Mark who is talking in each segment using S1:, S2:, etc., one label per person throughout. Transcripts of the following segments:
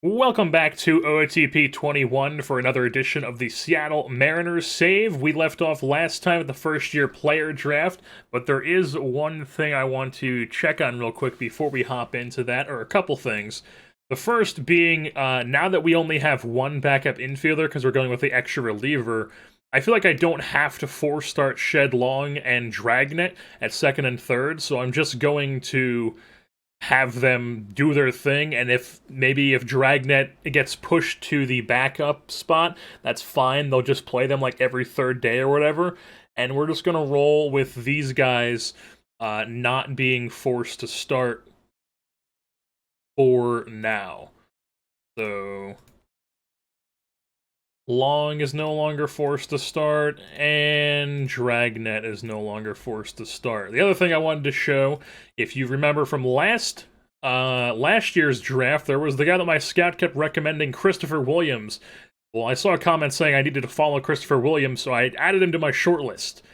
S1: Welcome back to OOTP 21 for another edition of the Seattle Mariners save. We left off last time at the first year player draft, but there is one thing I want to check on real quick before we hop into that, or a couple things. The first being, now that we only have one backup infielder because we're going with the extra reliever, I feel like I don't have to force start Shed Long and Dragnet at second and third, so I'm just going to have them do their thing, and if Dragnet gets pushed to the backup spot, that's fine. They'll just play them like every third day or whatever, and we're just gonna roll with these guys not being forced to start for now. So Long is no longer forced to start, and Dragnet is no longer forced to start. The other thing I wanted to show, if you remember from last year's draft, there was the guy that my scout kept recommending, Christopher Williams. Well, I saw a comment saying I needed to follow Christopher Williams, so I added him to my short list.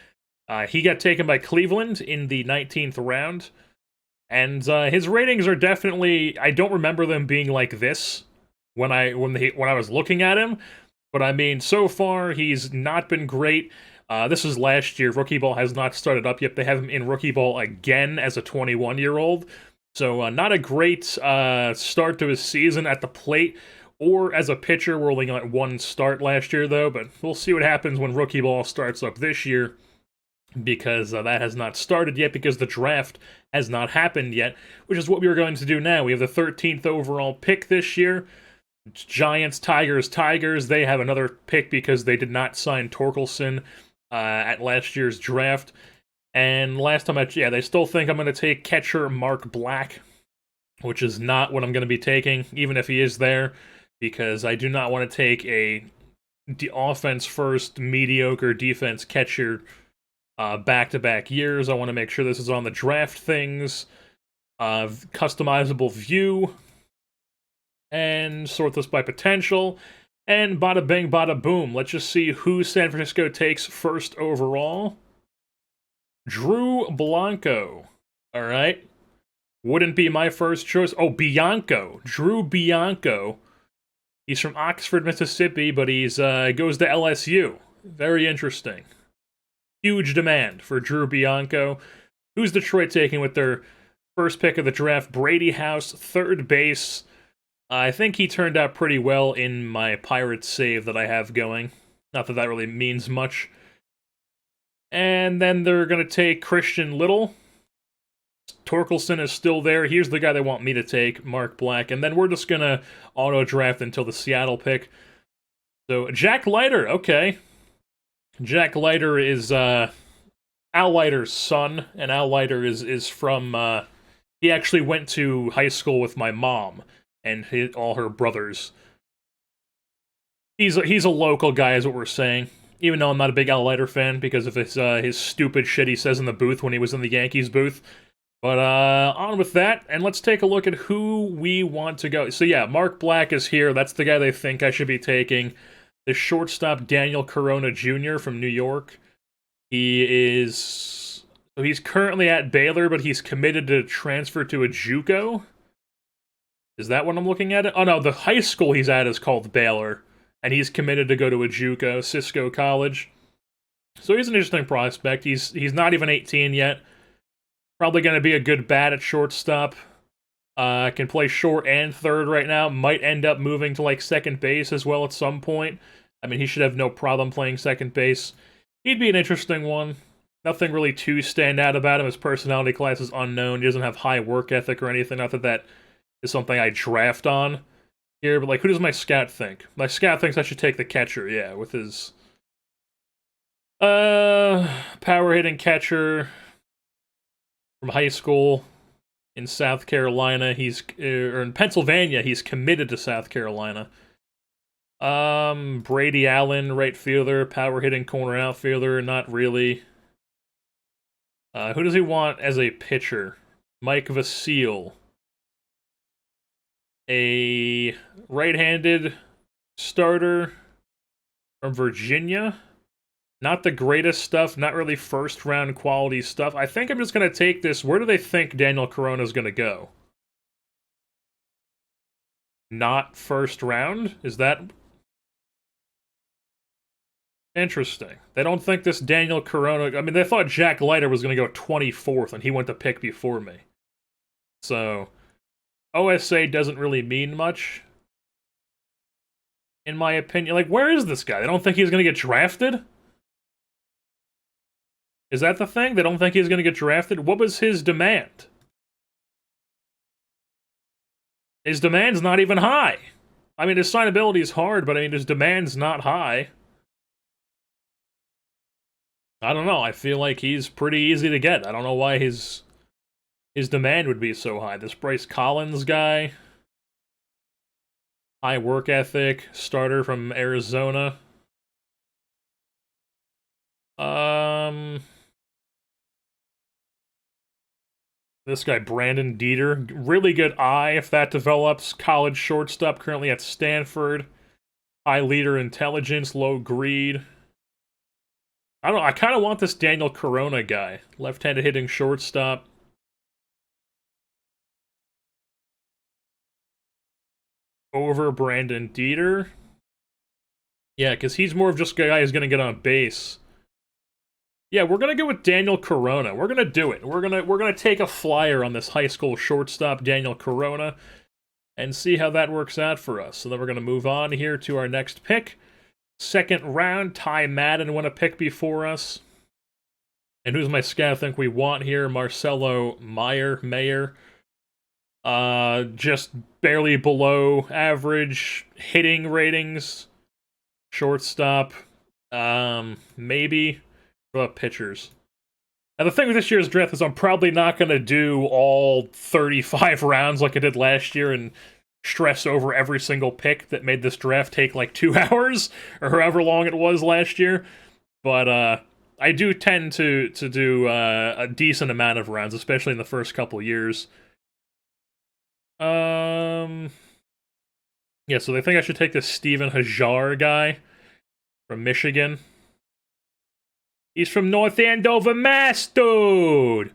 S1: He got taken by Cleveland in the 19th round, and his ratings are definitely, I don't remember them being like this when I was looking at him. But I mean, so far, he's not been great. This is last year. Rookie ball has not started up yet. They have him in rookie ball again as a 21-year-old. So not a great start to his season at the plate or as a pitcher. We're only got one start last year, though. But we'll see what happens when rookie ball starts up this year, because that has not started yet, because the draft has not happened yet, which is what we were going to do now. We have the 13th overall pick this year. Giants, Tigers, they have another pick because they did not sign Torkelson at last year's draft. And last time, they still think I'm going to take catcher Mark Black, which is not what I'm going to be taking, even if he is there, because I do not want to take a offense first, mediocre defense catcher back-to-back years. I want to make sure this is on the draft things, customizable view, and sort this by potential, and bada bing, bada boom. Let's just see who San Francisco takes first overall. Drew Blanco. All right. Wouldn't be my first choice. Oh, Bianco. Drew Bianco. He's from Oxford, Mississippi, but he's goes to LSU. Very interesting. Huge demand for Drew Bianco. Who's Detroit taking with their first pick of the draft? Brady House, third base. I think he turned out pretty well in my Pirates save that I have going. Not that that really means much. And then they're going to take Christian Little. Torkelson is still there. Here's the guy they want me to take, Mark Black. And then we're just going to auto-draft until the Seattle pick. So, Jack Leiter, okay. Jack Leiter is Al Leiter's son, and Al Leiter is from... he actually went to high school with my mom and all her brothers. He's a local guy, is what we're saying. Even though I'm not a big Al Leiter fan because of his stupid shit he says in the booth when he was in the Yankees booth. But on with that, and let's take a look at who we want to go. So yeah, Mark Black is here. That's the guy they think I should be taking. The shortstop, Daniel Corona Jr. from New York. He's currently at Baylor, but he's committed to transfer to a JUCO. Is that what I'm looking at? Oh no, the high school he's at is called Baylor, and he's committed to go to a JUCO, Cisco College. So he's an interesting prospect. He's not even 18 yet. Probably going to be a good bat at shortstop. Can play short and third right now. Might end up moving to like second base as well at some point. I mean, he should have no problem playing second base. He'd be an interesting one. Nothing really too stand out about him. His personality class is unknown. He doesn't have high work ethic or anything. Not that that is something I draft on here, but like, who does my scout think? My scout thinks I should take the catcher, yeah, with his power hitting catcher from high school in South Carolina. He's or in Pennsylvania. He's committed to South Carolina. Brady Allen, right fielder, power hitting corner outfielder. Not really. Who does he want as a pitcher? Mike Vasile. A right-handed starter from Virginia. Not the greatest stuff, not really first-round quality stuff. I think I'm just going to take this. Where do they think Daniel Corona is going to go? not first round? Is that interesting? They don't think this Daniel Corona... I mean, they thought Jack Leiter was going to go 24th, and he went to pick before me. So, OSA doesn't really mean much, in my opinion. Like, where is this guy? They don't think he's going to get drafted? Is that the thing? They don't think he's going to get drafted? What was his demand? His demand's not even high. I mean, his signability is hard, but I mean, his demand's not high. I don't know. I feel like he's pretty easy to get. I don't know why his demand would be so high. This Bryce Collins guy, high work ethic, starter from Arizona. This guy, Brandon Dieter, really good eye if that develops. College shortstop, currently at Stanford. High leader intelligence, low greed. I don't know, I kind of want this Daniel Corona guy. Left-handed hitting shortstop. Over Brandon Dieter. Yeah, because he's more of just a guy who's going to get on base. Yeah, we're gonna go with Daniel Corona. We're gonna do it. We're gonna take a flyer on this high school shortstop, Daniel Corona, and see how that works out for us. So then we're gonna move on here to our next pick. Second round, Ty Madden won a pick before us. And who's my scout I think we want here? Marcelo Mayer. Just barely below average hitting ratings. Shortstop. Maybe. What about pitchers? And the thing with this year's draft is I'm probably not going to do all 35 rounds like I did last year and stress over every single pick that made this draft take like 2 hours, or however long it was last year. But I do tend to do a decent amount of rounds, especially in the first couple years. Yeah, so they think I should take this Steven Hajar guy from Michigan. He's from North Andover, Mass, dude!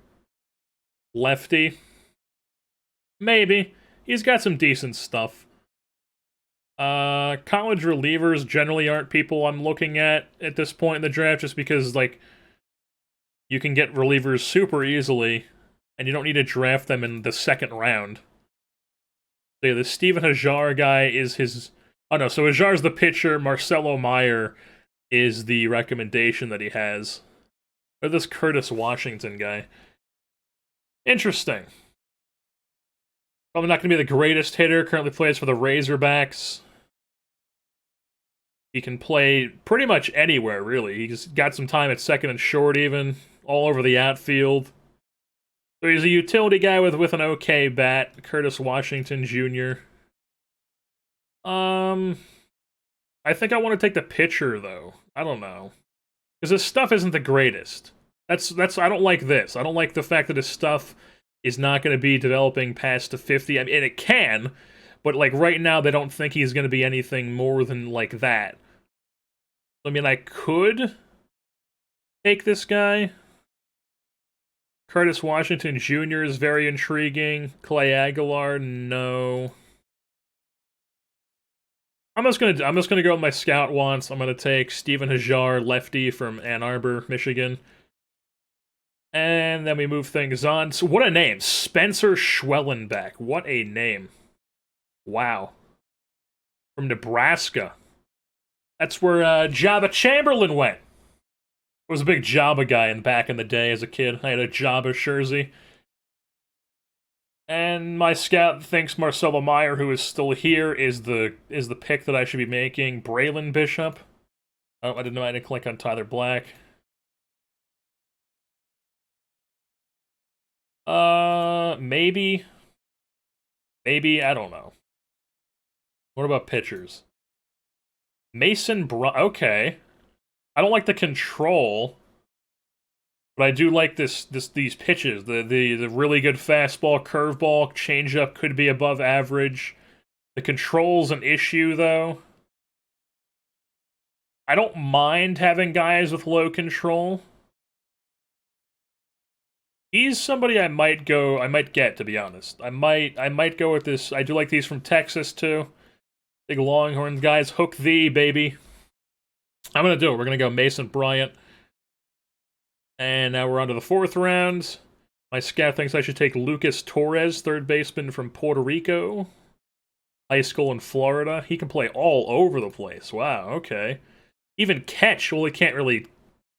S1: Lefty. Maybe. He's got some decent stuff. College relievers generally aren't people I'm looking at this point in the draft, just because, like, you can get relievers super easily, and you don't need to draft them in the second round. So yeah, the Steven Hajar guy is his... Oh no, so Hajar's the pitcher, Marcelo Mayer is the recommendation that he has. Or this Curtis Washington guy. Interesting. Probably not going to be the greatest hitter. Currently plays for the Razorbacks. He can play pretty much anywhere, really. He's got some time at second and short, even. All over the outfield. So he's a utility guy with an okay bat. Curtis Washington Jr. I think I want to take the pitcher, though. I don't know. Because his stuff isn't the greatest. That's I don't like this. I don't like the fact that his stuff is not going to be developing past the 50. I mean, and it can, but like right now they don't think he's going to be anything more than like that. I mean, I could take this guy. Curtis Washington Jr. is very intriguing. Clay Aguilar, no. I'm just gonna go with my scout wants. I'm gonna take Steven Hajar, lefty from Ann Arbor, Michigan. And then we move things on. So what a name. Spencer Schwellenbeck. What a name. Wow. From Nebraska. That's where Jabba Chamberlain went. I was a big Jabba guy back in the day as a kid. I had a Jabba jersey. And my scout thinks Marcelo Mayer, who is still here, is the pick that I should be making. Braylon Bishop. Oh, I didn't know I had to click on Tyler Black. Maybe. Maybe, I don't know. What about pitchers? Mason okay. I don't like the control, but I do like these pitches. The really good fastball, curveball, changeup could be above average. The control's an issue, though. I don't mind having guys with low control. He's somebody I might get, to be honest. I might go with this. I do like these from Texas, too. Big Longhorn guys. Hook thee, baby. I'm going to do it. We're going to go Mason Bryant. And now we're on to the 4th round. My scout thinks I should take Lucas Torres, third baseman from Puerto Rico. High school in Florida. He can play all over the place. Wow, okay. Even catch. Well, he can't really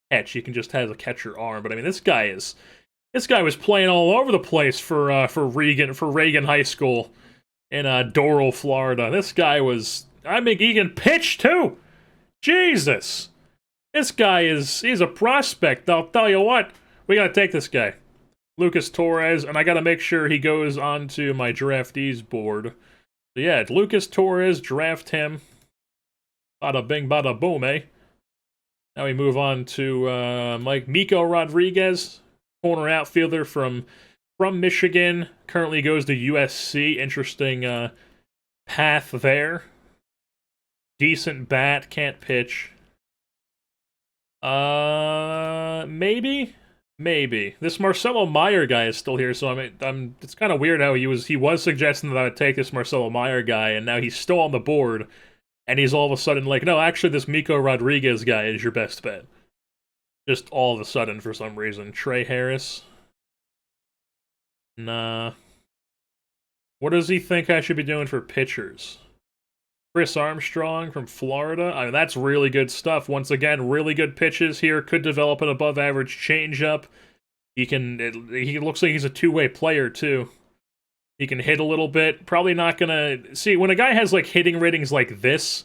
S1: catch. He can just have a catcher arm. But, I mean, this guy was playing all over the place for Reagan High School in Doral, Florida. This guy was... I mean, he can pitch, too! Jesus! This guy he's a prospect, I'll tell you what. We gotta take this guy. Lucas Torres, and I gotta make sure he goes onto my draftees board. So yeah, it's Lucas Torres, draft him. Bada bing, bada boom, eh? Now we move on to Miko Rodriguez, corner outfielder from Michigan. Currently goes to USC. Interesting path there. Decent bat, can't pitch. Maybe. This Marcelo Meyer guy is still here, so it's kind of weird how he was suggesting that I would take this Marcelo Meyer guy, and now he's still on the board, and he's all of a sudden like, no, actually this Miko Rodriguez guy is your best bet. Just all of a sudden for some reason. Trey Harris. Nah. What does he think I should be doing for pitchers? Chris Armstrong from Florida. I mean, that's really good stuff. Once again, really good pitches here. Could develop an above-average changeup. He looks like he's a two-way player, too. He can hit a little bit. Probably not gonna... See, when a guy has, like, hitting ratings like this,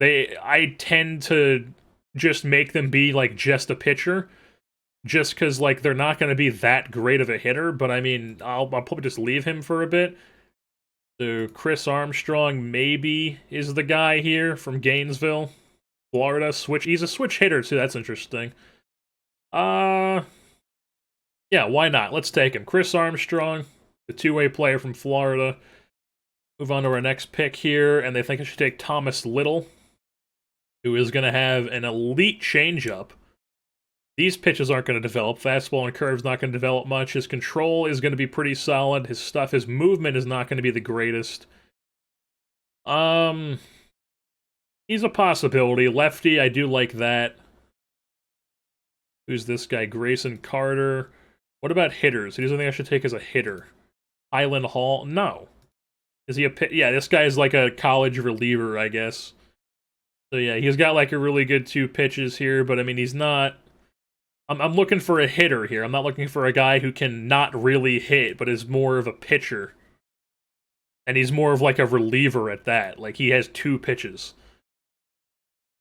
S1: I tend to just make them be, like, just a pitcher. Just because, like, they're not gonna be that great of a hitter. But, I mean, I'll probably just leave him for a bit. So Chris Armstrong maybe is the guy here from Gainesville, Florida. He's a switch hitter too. That's interesting. Yeah, why not? Let's take him. Chris Armstrong, the two-way player from Florida. Move on to our next pick here, and they think I should take Thomas Little, who is going to have an elite changeup. These pitches aren't going to develop. Fastball and curve's not going to develop much. His control is going to be pretty solid. His movement is not going to be the greatest. He's a possibility. Lefty, I do like that. Who's this guy? Grayson Carter. What about hitters? Who do you think I should take as a hitter? Highland Hall? No. Is he a yeah, this guy is like a college reliever, I guess. So yeah, he's got like a really good 2 pitches here, but I mean, he's not... I'm looking for a hitter here. I'm not looking for a guy who can not really hit, but is more of a pitcher. And he's more of like a reliever at that. Like, he has 2 pitches.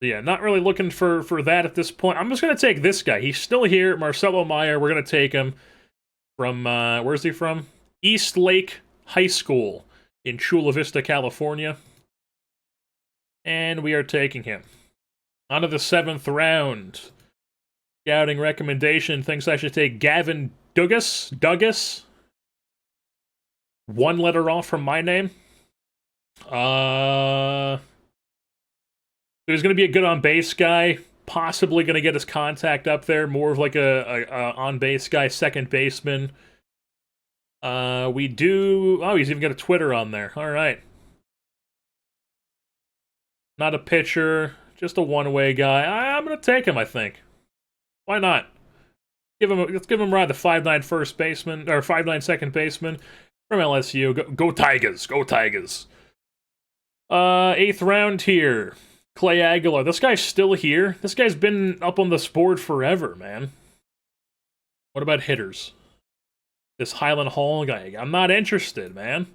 S1: So yeah, not really looking for that at this point. I'm just going to take this guy. He's still here. Marcelo Meyer, we're going to take him from, where's he from? East Lake High School in Chula Vista, California. And we are taking him. On to the 7th round. Scouting recommendation thinks I should take Gavin Douglas. 1 letter off from my name. He's going to be a good on-base guy. Possibly going to get his contact up there. More of like a on-base guy, second baseman. Oh, he's even got a Twitter on there. All right. Not a pitcher. Just a one-way guy. I'm going to take him, I think. Why not? Let's give him a ride. The 5'9" first baseman, or 5'9" second baseman from LSU. Go Tigers! Go Tigers! 8th round here. Clay Aguilar. This guy's still here. This guy's been up on this board forever, man. What about hitters? This Highland Hall guy. I'm not interested, man.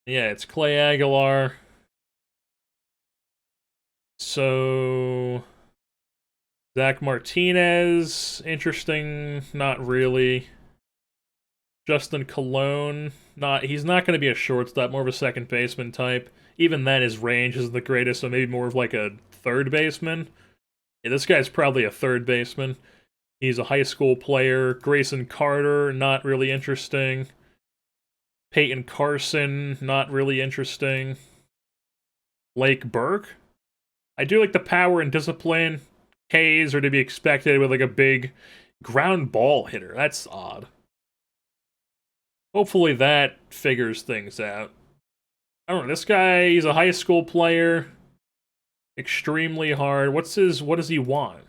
S1: Yeah, it's Clay Aguilar. So... Zach Martinez, interesting, not really. Justin Colon, he's not going to be a shortstop, more of a second baseman type. Even then, his range isn't the greatest, so maybe more of like a third baseman. Yeah, this guy's probably a third baseman. He's a high school player. Grayson Carter, not really interesting. Peyton Carson, not really interesting. Blake Burke? I do like the power and discipline. Ks are to be expected with like a big Ground ball hitter. That's odd. Hopefully that figures things out. I don't know. This guy, he's a high school player. Extremely hard. What does he want?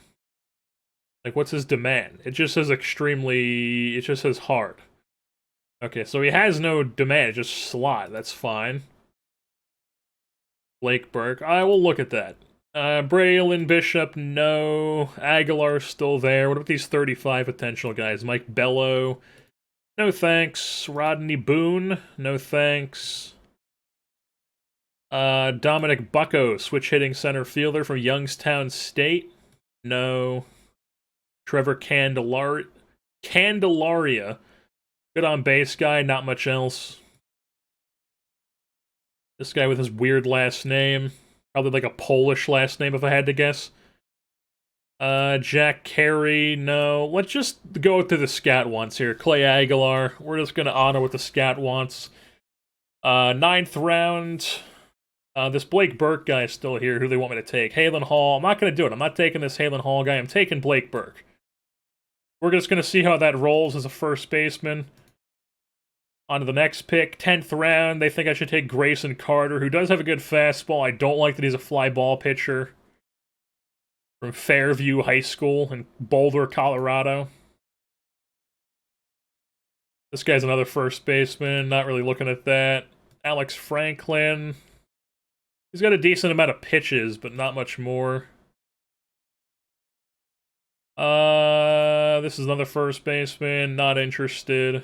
S1: Like, what's his demand? It just says extremely... It just says hard. Okay, so he has no demand. Just slot. That's fine. Blake Burke. I will look at that. Braylon Bishop, no. Aguilar's still there. What about these 35 potential guys? Mike Bello, no thanks. Rodney Boone, no thanks. Dominic Bucko, switch-hitting center fielder from Youngstown State, no. Trevor Candelaria, good on base guy, not much else. This guy with his weird last name. Probably like a Polish last name if I had to guess. Jack Carey, no. Let's just go through the scat wants here. Clay Aguilar, we're just going to honor what the scat wants. 9th round. This Blake Burke guy is still here. Who they want me to take? Halen Hall. I'm not going to do it. I'm not taking this Halen Hall guy. I'm taking Blake Burke. We're just going to see how that rolls as a first baseman. On to the next pick, 10th round. They think I should take Grayson Carter, who does have a good fastball. I don't like that he's a fly ball pitcher. From Fairview High School in Boulder, Colorado. This guy's another first baseman. Not really looking at that. Alex Franklin. He's got a decent amount of pitches, but not much more. This is another first baseman. Not interested.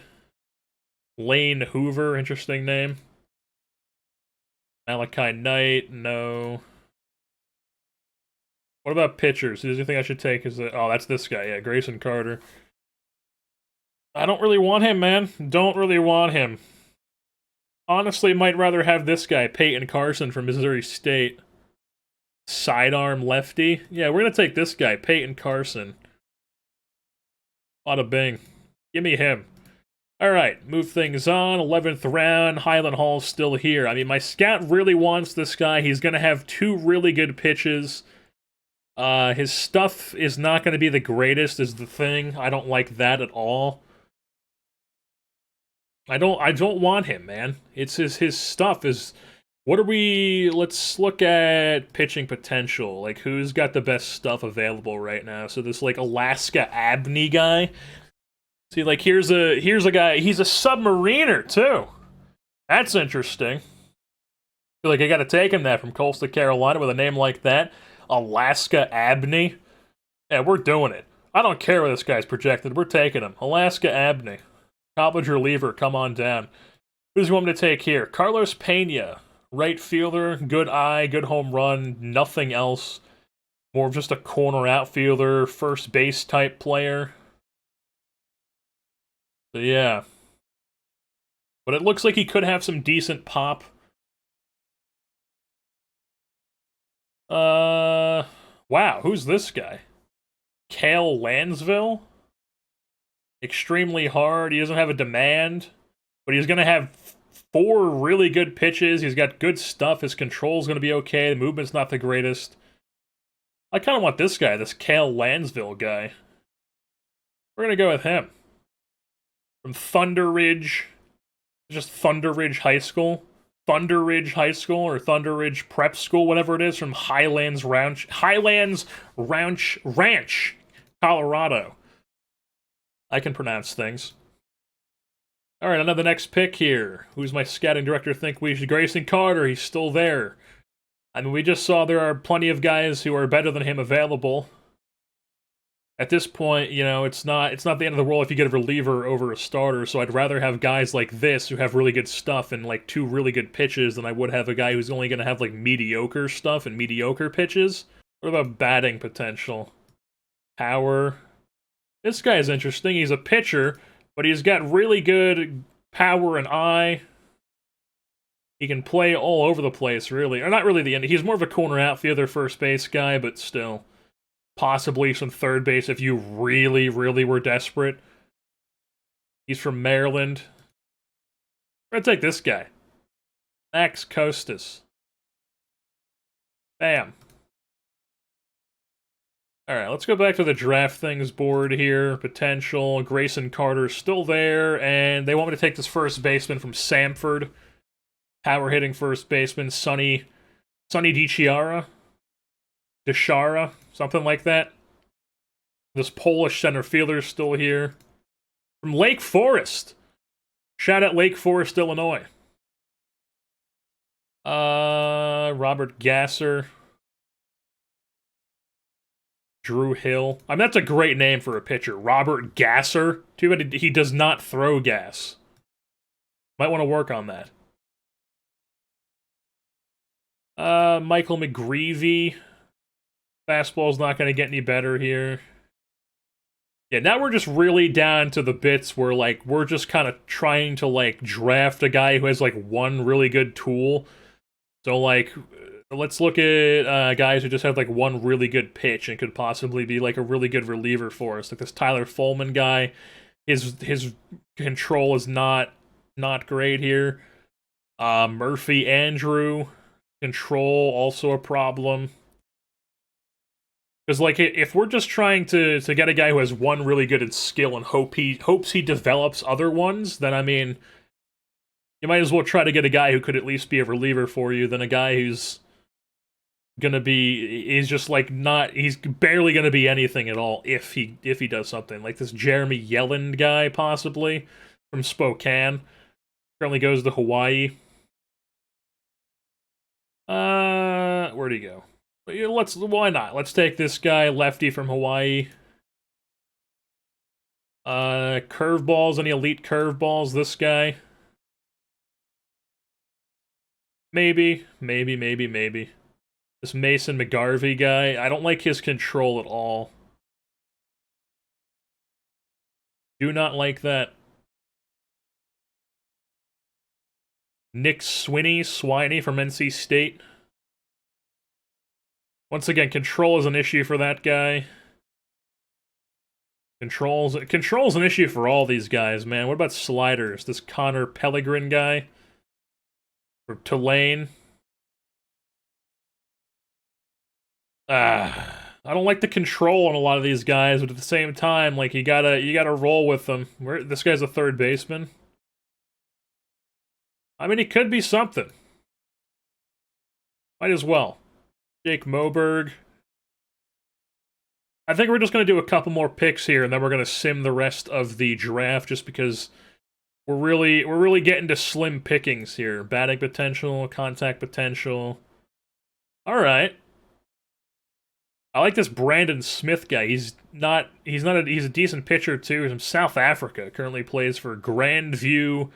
S1: Lane Hoover, interesting name. Malachi Knight, no. What about pitchers? Who do you think I should take? Oh, that's this guy, yeah, Grayson Carter. I don't really want him, man. Don't really want him. Honestly, might rather have this guy, Peyton Carson from Missouri State. Sidearm lefty. Yeah, we're gonna take this guy, Peyton Carson. Bada bing. Give me him. Alright, move things on. 11th round. Highland Hall's still here. I mean, my scout really wants this guy. He's going to have 2 really good pitches. His stuff is not going to be the greatest, is the thing. I don't like that at all. I don't want him, man. It's his stuff is... What are we... Let's look at pitching potential. Like, who's got the best stuff available right now? So this, like, Alaska Abney guy... See, like, here's a guy, he's a submariner, too. That's interesting. I feel like I gotta take him that from Coastal Carolina with a name like that. Alaska Abney. Yeah, we're doing it. I don't care where this guy's projected, we're taking him. Alaska Abney. College reliever, come on down. Who's you want me to take here? Carlos Pena. Right fielder, good eye, good home run, nothing else. More of just a corner outfielder, first base type player. So yeah. But it looks like he could have some decent pop. Wow, who's this guy? Cale Lansville? Extremely hard. He doesn't have a demand. But he's going to have 4 really good pitches. He's got good stuff. His control's going to be okay. The movement's not the greatest. I kind of want this guy, this Cale Lansville guy. We're going to go with him. From Thunder Ridge, just Thunder Ridge High School. Thunder Ridge High School or Thunder Ridge Prep School, whatever it is, from Highlands Ranch, Colorado. I can pronounce things. Alright, on to the next pick here. Who's my scouting director think we should? Grayson Carter, he's still there. I mean, we just saw there are plenty of guys who are better than him available. At this point, you know, it's not the end of the world if you get a reliever over a starter, so I'd rather have guys like this who have really good stuff and, like, 2 really good pitches than I would have a guy who's only going to have, like, mediocre stuff and mediocre pitches. What about batting potential? Power. This guy is interesting. He's a pitcher, but he's got really good power and eye. He can play all over the place, really. Or not really the end. He's more of a corner outfielder, first base guy, but still. Possibly some third base if you really, really were desperate. He's from Maryland. We're gonna take this guy. Max Costas. Bam. Alright, let's go back to the draft things board here. Potential. Grayson Carter's still there, and they want me to take this first baseman from Samford. Power hitting first baseman, Sonny DiChiara? DiChiara? Something like that. This Polish center fielder's still here. From Lake Forest. Shout out Lake Forest, Illinois. Robert Gasser. Drew Hill. I mean, that's a great name for a pitcher. Robert Gasser. Too bad he does not throw gas. Might want to work on that. Michael McGreevy. Fastball's not going to get any better here. Yeah, now we're just really down to the bits where, like, we're just kind of trying to, like, draft a guy who has, like, one really good tool. So, like, let's look at guys who just have, like, one really good pitch and could possibly be, like, a really good reliever for us. Like this Tyler Fullman guy, his control is not great here. Murphy Andrew, control also a problem. Because, like, if we're just trying to get a guy who has one really good skill and hopes he develops other ones, then, I mean, you might as well try to get a guy who could at least be a reliever for you than a guy who's gonna be, he's just, like, not, he's barely gonna be anything at all if he does something. Like this Jeremy Yelland guy, possibly, from Spokane. Currently goes to Hawaii. Where'd he go? Why not? Let's take this guy, lefty from Hawaii. Curveballs, any elite curveballs, this guy? Maybe. This Mason McGarvey guy, I don't like his control at all. Do not like that. Nick Swiney from NC State. Once again, control is an issue for that guy. Control's an issue for all these guys, man. What about sliders? This Connor Pellegrin guy? Or Tulane? I don't like the control on a lot of these guys, but at the same time, like, you gotta roll with them. This guy's a third baseman. I mean, he could be something. Might as well. Jake Moberg. I think we're just going to do a couple more picks here, and then we're going to sim the rest of the draft, just because we're really getting to slim pickings here. Batting potential, contact potential. All right. I like this Brandon Smith guy. He's a decent pitcher too. He's from South Africa. Currently plays for Grandview.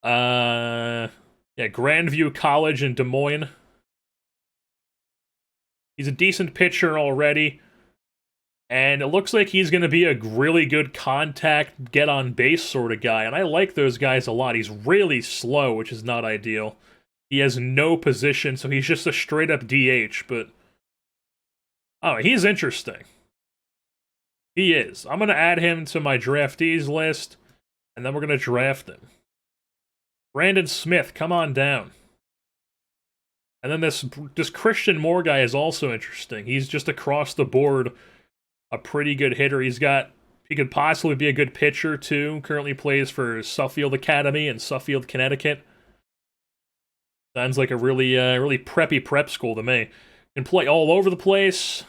S1: Grandview College in Des Moines. He's a decent pitcher already. And it looks like he's going to be a really good contact, get on base sort of guy. And I like those guys a lot. He's really slow, which is not ideal. He has no position, so he's just a straight up DH, but oh, he's interesting. He is. I'm going to add him to my draftees list, and then we're going to draft him. Brandon Smith, come on down. And then this Christian Moore guy is also interesting. He's just across the board a pretty good hitter. He could possibly be a good pitcher too. Currently plays for Suffield Academy in Suffield, Connecticut. Sounds like a really preppy prep school to me. Can play all over the place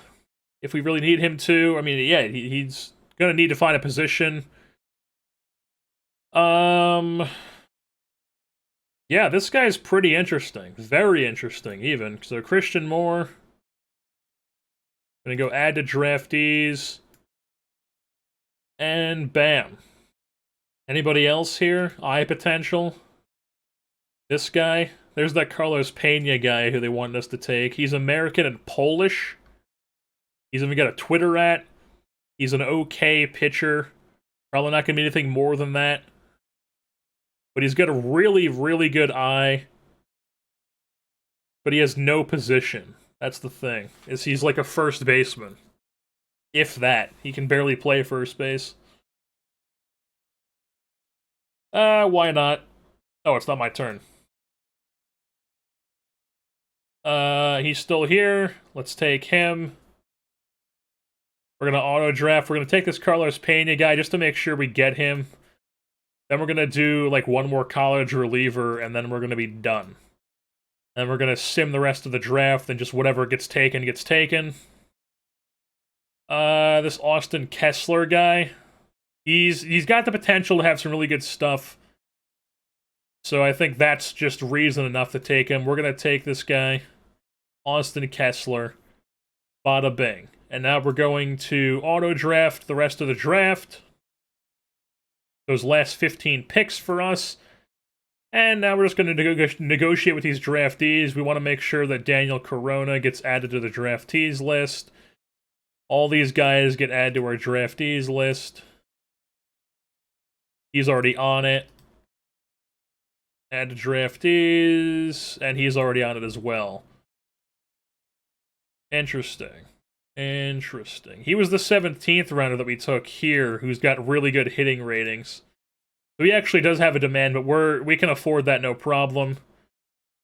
S1: if we really need him to. I mean, yeah, he's gonna need to find a position. Yeah, this guy's pretty interesting. Very interesting, even. So, Christian Moore. Gonna go add to draftees. And bam. Anybody else here? Eye potential? This guy? There's that Carlos Pena guy who they wanted us to take. He's American and Polish. He's even got a Twitter @ He's an okay pitcher. Probably not gonna be anything more than that. But he's got a really, really good eye. But he has no position. That's the thing. He's like a first baseman. If that. He can barely play first base. Why not? Oh, it's not my turn. He's still here. Let's take him. We're going to auto-draft. We're going to take this Carlos Pena guy just to make sure we get him. Then we're going to do, like, one more college reliever, and then we're going to be done. And we're going to sim the rest of the draft, and just whatever gets taken, gets taken. This Austin Kessler guy, he's got the potential to have some really good stuff. So I think that's just reason enough to take him. We're going to take this guy, Austin Kessler, bada bing. And now we're going to auto-draft the rest of the draft. Those last 15 picks for us. And now we're just going to negotiate with these draftees. We want to make sure that Daniel Corona gets added to the draftees list. All these guys get added to our draftees list. He's already on it. Add to draftees. And he's already on it as well. Interesting. Interesting. He was the 17th rounder that we took here, who's got really good hitting ratings. So he actually does have a demand, but we can afford that no problem.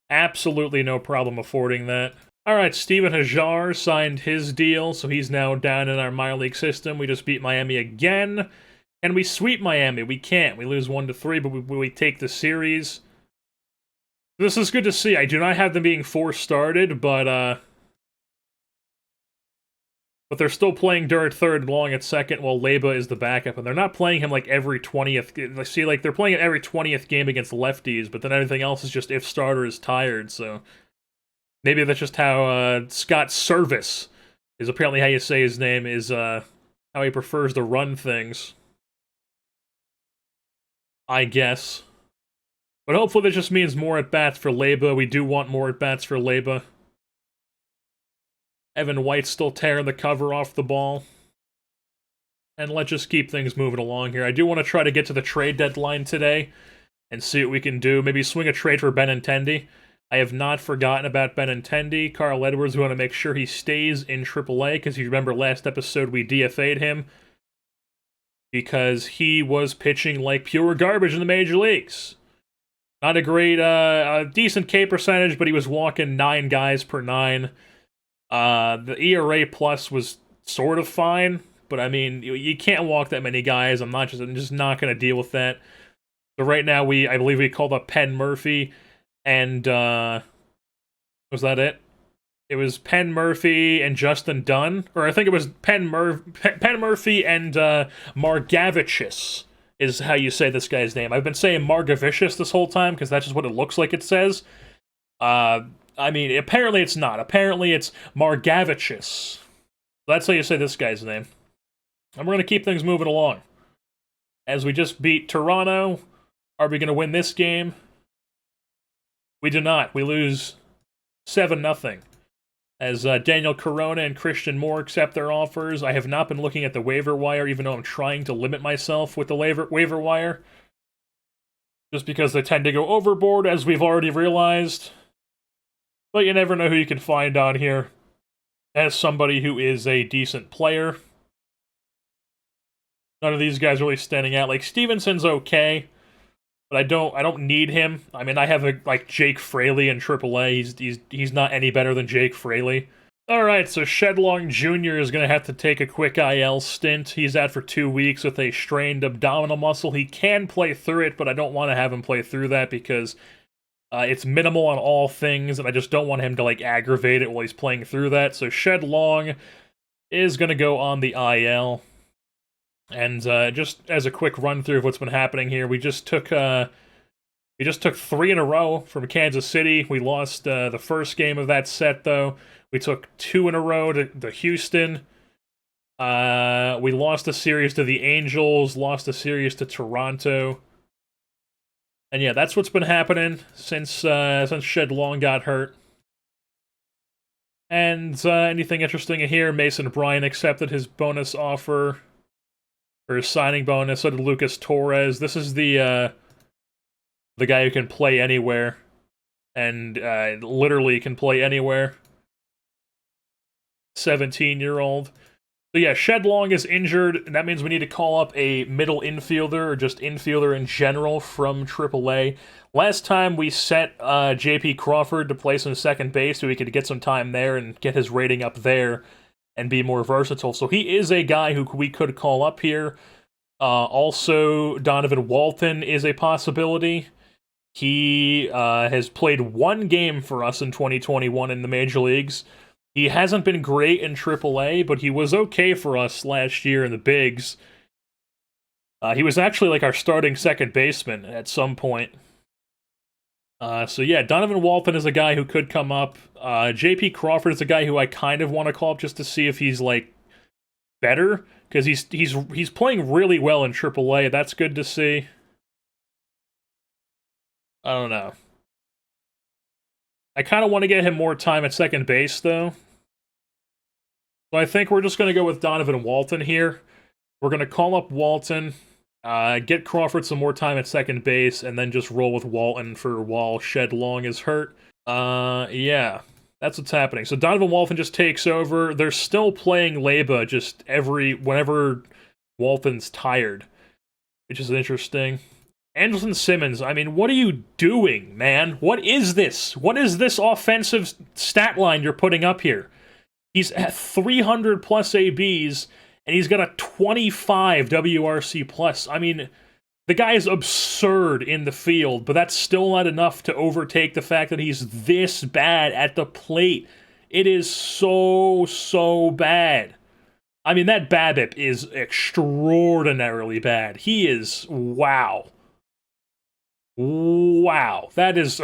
S1: Absolutely no problem affording that. Alright, Steven Hajar signed his deal, so he's now down in our minor league system. We just beat Miami again. And we sweep Miami. We can't. We lose 1-3, but we take the series. This is good to see. I do not have them being force started, but they're still playing Dirt third and Long at second while Leba is the backup. And they're not playing him like every 20th. See, like, they're playing it every 20th game against lefties, but then everything else is just if starter is tired, so maybe that's just how Scott Service is apparently how you say his name, is how he prefers to run things. I guess. But hopefully that just means more at-bats for Leba. We do want more at-bats for Leba. Evan White's still tearing the cover off the ball. And let's just keep things moving along here. I do want to try to get to the trade deadline today and see what we can do. Maybe swing a trade for Benintendi. I have not forgotten about Benintendi. Carl Edwards, we want to make sure he stays in AAA, because you remember last episode we DFA'd him because he was pitching like pure garbage in the major leagues. Not a great, decent K percentage, but he was walking 9 guys per 9. The ERA plus was sort of fine, but I mean, you can't walk that many guys. I'm just not going to deal with that. So right now, I believe we called up Penn Murphy, and was that it? It was Penn Murphy and Justin Dunn, or I think it was Penn Murphy and Margavicius is how you say this guy's name. I've been saying Margavicius this whole time because that's just what it looks like it says. I mean, apparently it's not. Apparently it's Margavicius. That's how you say this guy's name. And we're going to keep things moving along. As we just beat Toronto, are we going to win this game? We do not. We lose 7-0. As Daniel Corona and Christian Moore accept their offers. I have not been looking at the waiver wire, even though I'm trying to limit myself with the waiver wire. Just because they tend to go overboard, as we've already realized. But you never know who you can find on here as somebody who is a decent player. None of these guys really standing out. Like, Stevenson's okay, but I don't need him. I mean, I have like Jake Fraley in AAA. He's not any better than Jake Fraley. All right, so Shedlong Jr. is going to have to take a quick IL stint. He's out for 2 weeks with a strained abdominal muscle. He can play through it, but I don't want to have him play through that because it's minimal on all things, and I just don't want him to like aggravate it while he's playing through that. So Shedlong is going to go on the IL. And just as a quick run through of what's been happening here, we just took 3 in a row from Kansas City. We lost the first game of that set, though. We took 2 in a row to Houston. We lost a series to the Angels, lost a series to Toronto. And yeah, that's what's been happening since Shedlong got hurt. And anything interesting in here? Mason Bryan accepted his bonus offer. For his signing bonus, so did Lucas Torres. This is the guy who can play anywhere. And literally can play anywhere. 17-year-old. So yeah, Shedlong is injured, and that means we need to call up a middle infielder, or just infielder in general, from AAA. Last time we set J.P. Crawford to play some second base so we could get some time there and get his rating up there. and be more versatile. So he is a guy who we could call up here. Also, Donovan Walton is a possibility. He has played one game for us in 2021 in the major leagues. He hasn't been great in AAA, but he was okay for us last year in the bigs. He was actually like our starting second baseman at some point. So yeah, Donovan Walton is a guy who could come up. J.P. Crawford is a guy who I kind of want to call up just to see if he's like better, because he's playing really well in AAA. That's good to see. I don't know. I kind of want to get him more time at second base, though. So I think we're just going to go with Donovan Walton here. We're going to call up Walton, get Crawford some more time at second base, and then just roll with Walton for while Shed Long is hurt. Yeah, that's what's happening. So Donovan Walton just takes over. They're still playing Leba just whenever Walton's tired, which is interesting. Andrelton Simmons, I mean, what are you doing, man? What is this? What is this offensive stat line you're putting up here? He's at 300 plus ABs, and he's got a 25 WRC plus. I mean, the guy is absurd in the field, but that's still not enough to overtake the fact that he's this bad at the plate. It is so bad. I mean, that BABIP is extraordinarily bad. He is, wow. Wow. That is...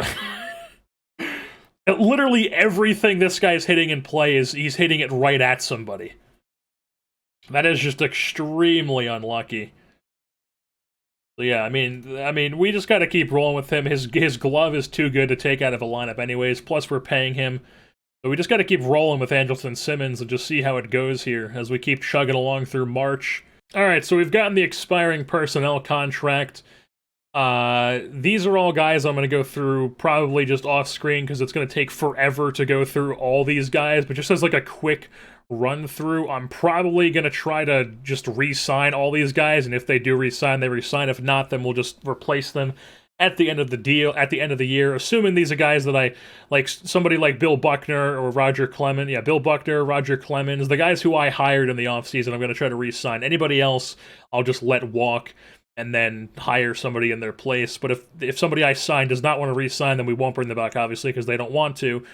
S1: Literally everything this guy's hitting in play is he's hitting it right at somebody. That is just extremely unlucky. So yeah, I mean, we just got to keep rolling with him. His glove is too good to take out of a lineup anyways, plus we're paying him. So we just got to keep rolling with Andrelton Simmons and just see how it goes here as we keep chugging along through March. Alright, so we've gotten the expiring personnel contract. These are all guys I'm going to go through probably just off screen because it's going to take forever to go through all these guys, but just as like a quick run through, I'm probably going to try to just re-sign all these guys, and if they do re-sign, they re-sign. If not, then we'll just replace them at the end of the deal, at the end of the year, assuming these are guys that I like, somebody like Bill Buckner or Roger Clemens. Yeah, Bill Buckner, Roger Clemens, the guys who I hired in the offseason, I'm going to try to re-sign. Anybody else, I'll just let walk and then hire somebody in their place. But if somebody I sign does not want to re-sign, then we won't bring them back, obviously, because they don't want to.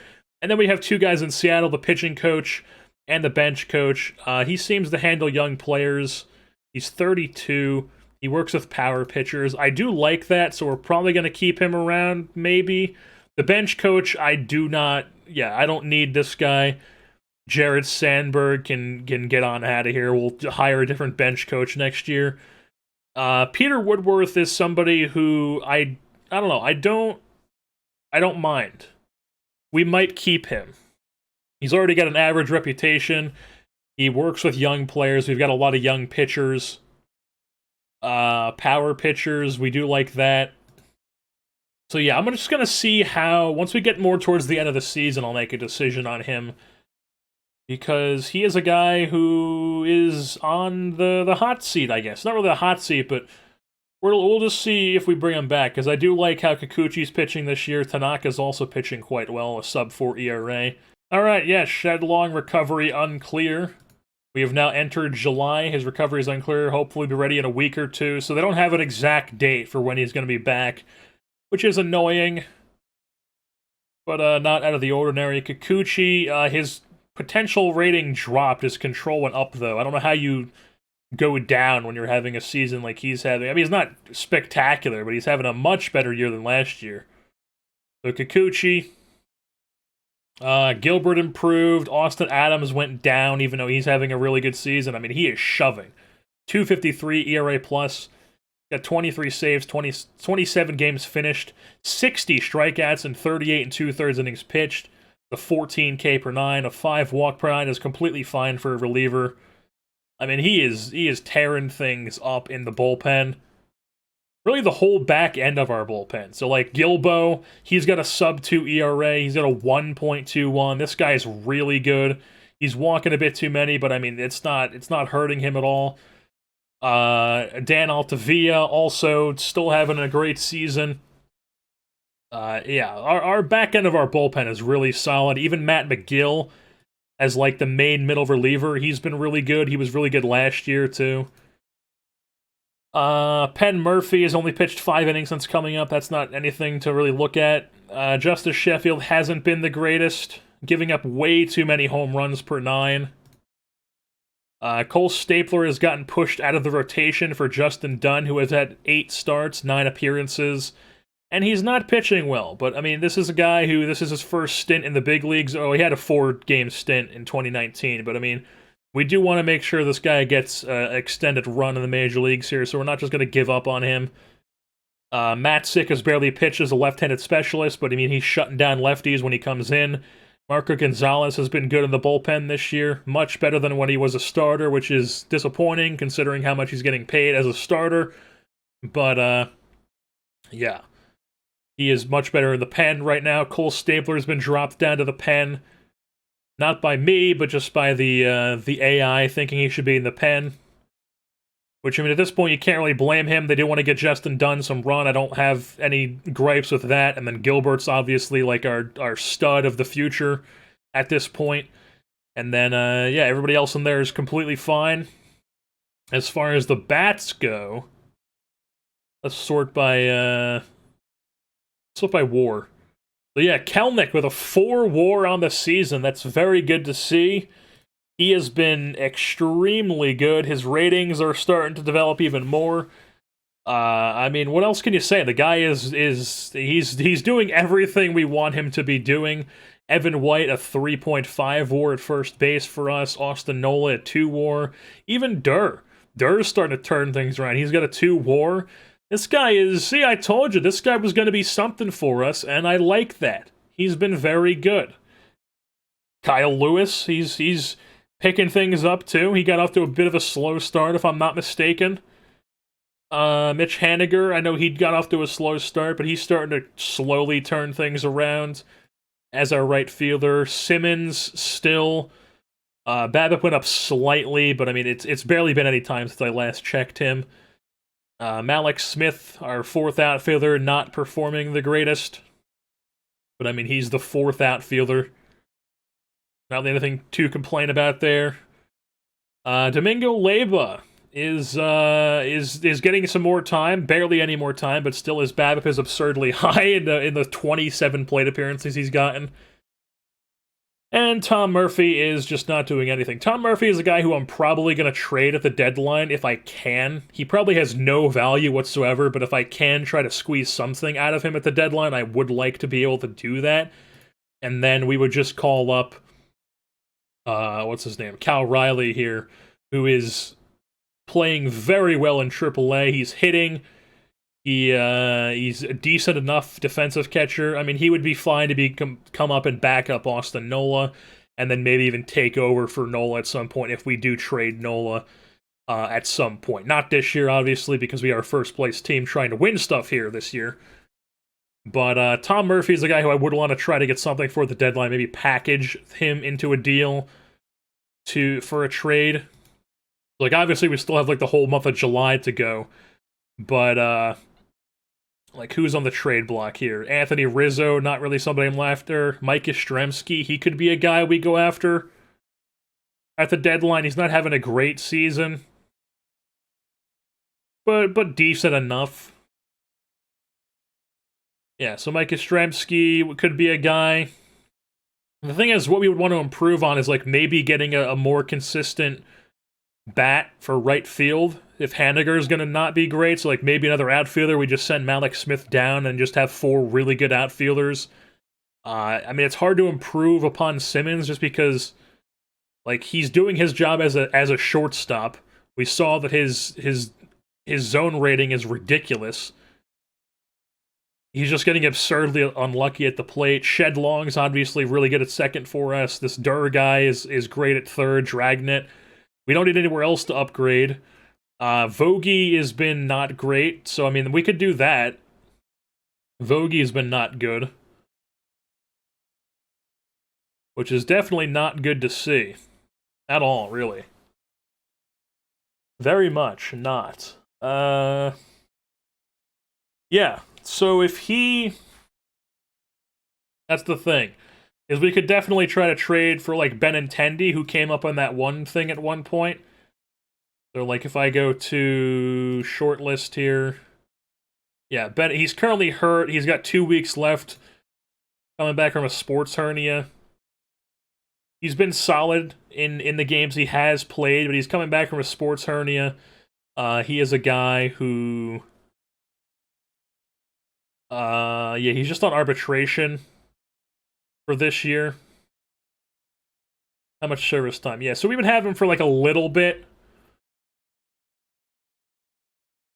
S1: And then we have two guys in Seattle, the pitching coach and the bench coach. He seems to handle young players. He's 32. He works with power pitchers. I do like that, so we're probably going to keep him around, maybe. The bench coach, I don't need this guy. Jared Sandberg can get on out of here. We'll hire a different bench coach next year. Peter Woodworth is somebody who I don't know, I don't mind. We might keep him. He's already got an average reputation. He works with young players. We've got a lot of young pitchers. Power pitchers, we do like that. So yeah, I'm just gonna see how, once we get more towards the end of the season, I'll make a decision on him. Because he is a guy who is on the hot seat, I guess. Not really a hot seat, but we'll just see if we bring him back. Because I do like how Kikuchi's pitching this year. Tanaka's also pitching quite well, a sub-4 ERA. Alright, yeah, Shed Long recovery unclear. We have now entered July. His recovery is unclear. Hopefully be ready in a week or two. So they don't have an exact date for when he's going to be back, which is annoying. But not out of the ordinary. Kikuchi, his potential rating dropped. His control went up, though. I don't know how you go down when you're having a season like he's having. I mean, he's not spectacular, but he's having a much better year than last year. So Kikuchi. Gilbert improved. Austin Adams went down, even though he's having a really good season. I mean, he is shoving. 2.53 ERA plus. Got 23 saves, 27 games finished, 60 strikeouts, and 38 and 2/3 innings pitched. The 14 K per nine, a 5 walk per nine is completely fine for a reliever. I mean, he is tearing things up in the bullpen. Really the whole back end of our bullpen. So like Gilbo, he's got a sub-2 ERA, he's got a 1.21. This guy is really good. He's walking a bit too many, but I mean, it's not hurting him at all. Dan Altavilla also still having a great season. Yeah, our back end of our bullpen is really solid. Even Matt McGill as like the main middle reliever. He's been really good. He was really good last year too. Penn Murphy has only pitched 5 innings since coming up. That's not anything to really look at. Justice Sheffield hasn't been the greatest, giving up way too many home runs per 9. Cole Stapler has gotten pushed out of the rotation for Justin Dunn, who has had 8 starts, 9 appearances, and he's not pitching well. But, I mean, this is a guy who, this is his first stint in the big leagues. Oh, he had a 4-game stint in 2019, but, I mean, we do want to make sure this guy gets an extended run in the major leagues here, so we're not just going to give up on him. Matt Sick has barely pitched as a left-handed specialist, but, I mean, he's shutting down lefties when he comes in. Marco Gonzalez has been good in the bullpen this year, much better than when he was a starter, which is disappointing considering how much he's getting paid as a starter. But, yeah. He is much better in the pen right now. Cole Stapler has been dropped down to the pen. Not by me, but just by the AI thinking he should be in the pen. Which, I mean, at this point, you can't really blame him. They do want to get Justin Dunn some run. I don't have any gripes with that. And then Gilbert's obviously like our stud of the future at this point. And then, yeah, everybody else in there is completely fine. As far as the bats go, let's sort by WAR. So yeah, Kelnick with a 4 WAR on the season. That's very good to see. He has been extremely good. His ratings are starting to develop even more. I mean, what else can you say? The guy he's doing everything we want him to be doing. Evan White, a 3.5 WAR at first base for us. Austin Nola, a 2 WAR. Even Durr. Durr's starting to turn things around. He's got a 2 WAR. This guy is... See, I told you, this guy was going to be something for us, and I like that. He's been very good. Kyle Lewis, he's picking things up, too. He got off to a bit of a slow start, if I'm not mistaken. Mitch Haniger, I know he got off to a slow start, but he's starting to slowly turn things around as our right fielder. Simmons, still... BABIP went up slightly, but I mean, it's barely been any time since I last checked him. Malik Smith, our 4th outfielder, not performing the greatest. But I mean, he's the 4th outfielder. Not really anything to complain about there. Domingo Leyba is getting some more time, barely any more time, but still his BABIP is absurdly high in the 27 plate appearances he's gotten. And Tom Murphy is just not doing anything. Tom Murphy is a guy who I'm probably going to trade at the deadline if I can. He probably has no value whatsoever, but if I can try to squeeze something out of him at the deadline, I would like to be able to do that. And then we would just call up, what's his name? Cal Riley here, who is playing very well in AAA. He's hitting. He's a decent enough defensive catcher. I mean, he would be fine to come up and back up Austin Nola, and then maybe even take over for Nola at some point if we do trade Nola at some point. Not this year, obviously, because we are a first-place team trying to win stuff here this year. But Tom Murphy is a guy who I would want to try to get something for the deadline, maybe package him into a deal for a trade. Like, obviously, we still have, like, the whole month of July to go, but, like, who's on the trade block here? Anthony Rizzo, not really somebody I'm after. Mike Kastramski, he could be a guy we go after at the deadline. He's not having a great season, but decent enough. Yeah, so Mike Kastramski could be a guy. The thing is, what we would want to improve on is, like, maybe getting a more consistent bat for right field. If Haniger is going to not be great, so like maybe another outfielder, we just send Malik Smith down and just have 4 really good outfielders. I mean, it's hard to improve upon Simmons just because, like, he's doing his job as a shortstop. We saw that his zone rating is ridiculous. He's just getting absurdly unlucky at the plate. Shed Long's obviously really good at second for us. This Durr guy is great at third, Dragnet. We don't need anywhere else to upgrade. Vogie has been not great, so I mean, we could do that. Vogie has been not good. Which is definitely not good to see. At all, really. Very much not. Yeah, so if he... That's the thing. is we could definitely try to trade for, like, Benintendi, who came up on that one thing at one point. So, like, if I go to shortlist here, yeah, he's currently hurt. He's got 2 weeks left, coming back from a sports hernia. He's been solid in the games he has played, but he's coming back from a sports hernia. He is a guy who, yeah, he's just on arbitration for this year. How much service time? Yeah, so we would have him for like a little bit.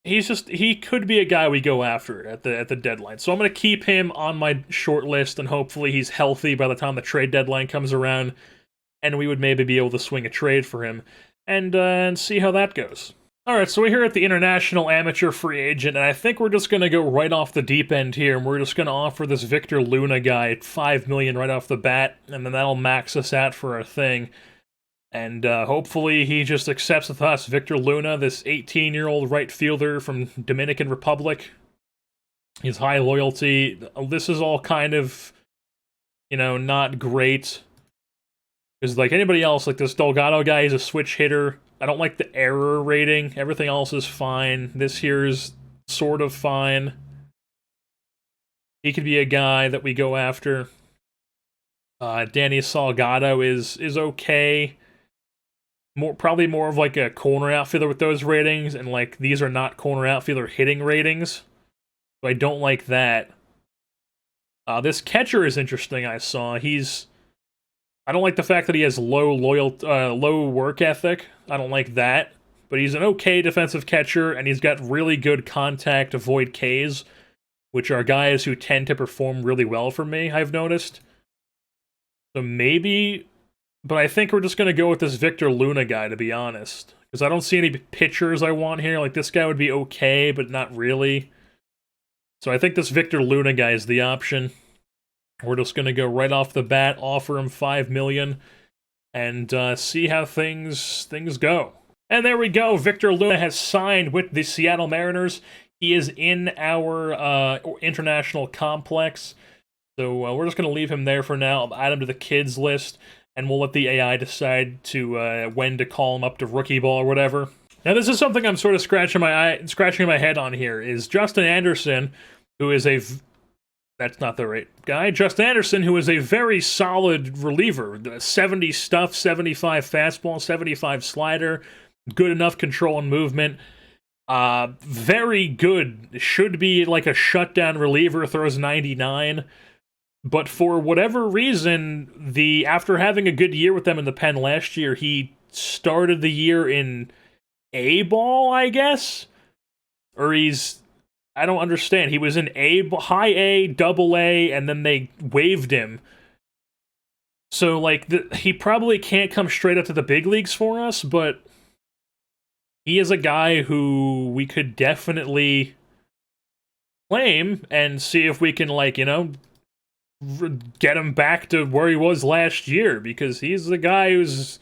S1: He could be a guy we go after at the deadline. So I'm going to keep him on my short list, and hopefully he's healthy by the time the trade deadline comes around, and we would maybe be able to swing a trade for him and see how that goes. All right, so we're here at the International Amateur Free Agent, and I think we're just going to go right off the deep end here, and we're just going to offer this Victor Luna guy at $5 million right off the bat, and then that'll max us out for our thing. And hopefully he just accepts with us. Victor Luna, this 18-year-old right fielder from Dominican Republic. He's high loyalty. This is all kind of, you know, not great. Because like anybody else, like this Delgado guy, he's a switch hitter. I don't like the error rating. Everything else is fine. This here's sort of fine. He could be a guy that we go after. Danny Salgado is okay. Probably more of like a corner outfielder with those ratings, and like these are not corner outfielder hitting ratings, so I don't like that. This catcher is interesting. I saw I don't like the fact that he has low work ethic. I don't like that, but he's an okay defensive catcher, and he's got really good contact avoid Ks, which are guys who tend to perform really well for me. I've noticed. So maybe. But I think we're just going to go with this Victor Luna guy, to be honest. Because I don't see any pitchers I want here. Like, this guy would be okay, but not really. So I think this Victor Luna guy is the option. We're just going to go right off the bat, offer him $5 million, and see how things go. And there we go. Victor Luna has signed with the Seattle Mariners. He is in our international complex. So we're just going to leave him there for now. I'll add him to the kids list. And we'll let the AI decide to when to call him up to rookie ball or whatever. Now, this is something I'm sort of scratching my head on here. Is Justin Anderson, who is that's not the right guy. Justin Anderson, who is a very solid reliever, 70 stuff, 75 fastball, 75 slider, good enough control and movement. Very good. Should be like a shutdown reliever. Throws 99. But for whatever reason, after having a good year with them in the Penn last year, he started the year in A ball, I guess? Or I don't understand. He was in high A, double A, and then they waived him. So, like, he probably can't come straight up to the big leagues for us, but he is a guy who we could definitely claim and see if we can, like, you know, get him back to where he was last year, because he's the guy who's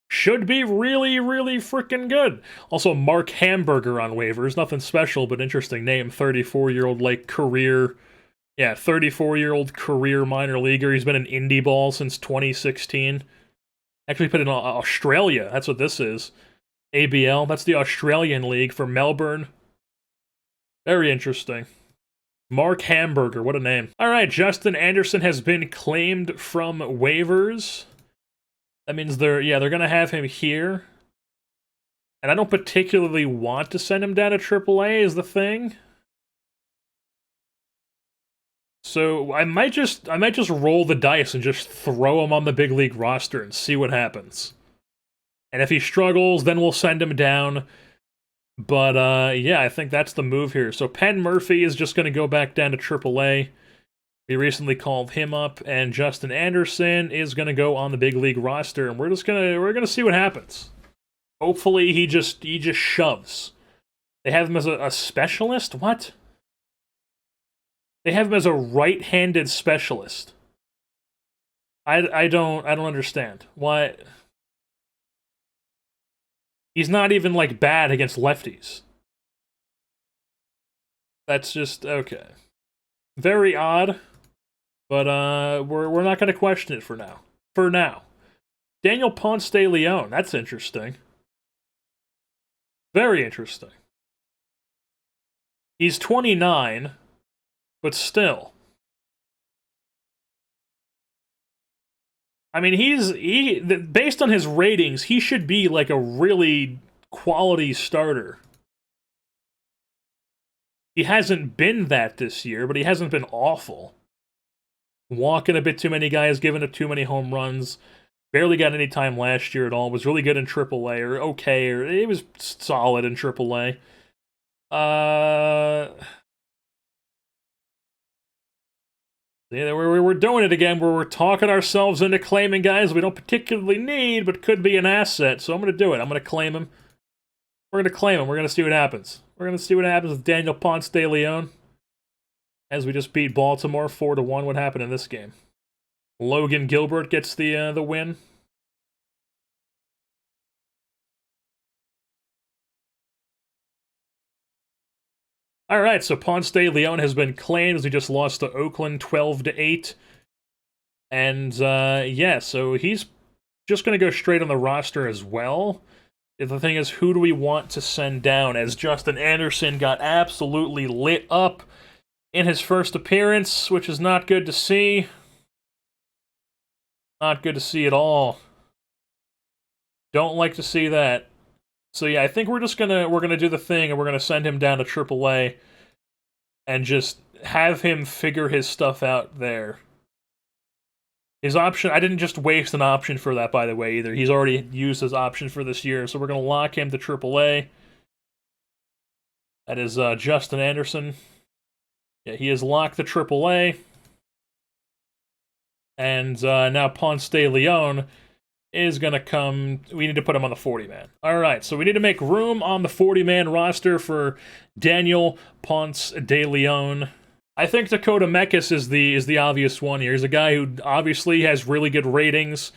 S1: should be really, really freaking good. Also, Mark Hamburger on waivers. Nothing special, but interesting name. 34-year-old, like, career... Yeah, 34-year-old career minor leaguer. He's been in indie ball since 2016. Actually put in Australia. That's what this is. ABL. That's the Australian League for Melbourne. Very interesting. Mark Hamburger, what a name. Alright, Justin Anderson has been claimed from waivers. That means they're gonna have him here. And I don't particularly want to send him down to AAA is the thing. So I might just roll the dice and just throw him on the big league roster and see what happens. And if he struggles, then we'll send him down. But, yeah, I think that's the move here. So Penn Murphy is just going to go back down to AAA. We recently called him up, and Justin Anderson is going to go on the big league roster, and we're gonna see what happens. Hopefully he just shoves. They have him as a specialist? What? They have him as a right-handed specialist. I don't understand. Why? He's not even, like, bad against lefties. That's just, okay. Very odd, But we're not going to question it for now. For now. Daniel Ponce de Leon. That's interesting. Very interesting. He's 29, but still. I mean, based on his ratings, he should be like a really quality starter. He hasn't been that this year, but he hasn't been awful. Walking a bit too many guys, giving up too many home runs. Barely got any time last year at all. Was really good in AAA, or okay, or it was solid in AAA. Yeah, we're doing it again, where we're talking ourselves into claiming guys we don't particularly need, but could be an asset. So I'm going to do it. I'm going to claim him. We're going to claim him. We're going to see what happens. We're going to see what happens with Daniel Ponce de Leon. As we just beat Baltimore 4-1. What happened in this game? Logan Gilbert gets the win. All right, so Ponce de Leon has been claimed as he just lost to Oakland 12-8. And yeah, so he's just going to go straight on the roster as well. The thing is, who do we want to send down? As Justin Anderson got absolutely lit up in his first appearance, which is not good to see. Not good to see at all. Don't like to see that. So yeah, I think we're gonna do the thing, and we're gonna send him down to AAA, and just have him figure his stuff out there. His option, I didn't just waste an option for that, by the way, either. He's already used his option for this year, so we're gonna lock him to AAA. That is Justin Anderson. Yeah, he is locked to AAA. And now Ponce de Leon is going to come. We need to put him on the 40-man. All right, so we need to make room on the 40-man roster for Daniel Ponce de Leon. I think Dakota Mekkes is the obvious one here. He's a guy who obviously has really good ratings.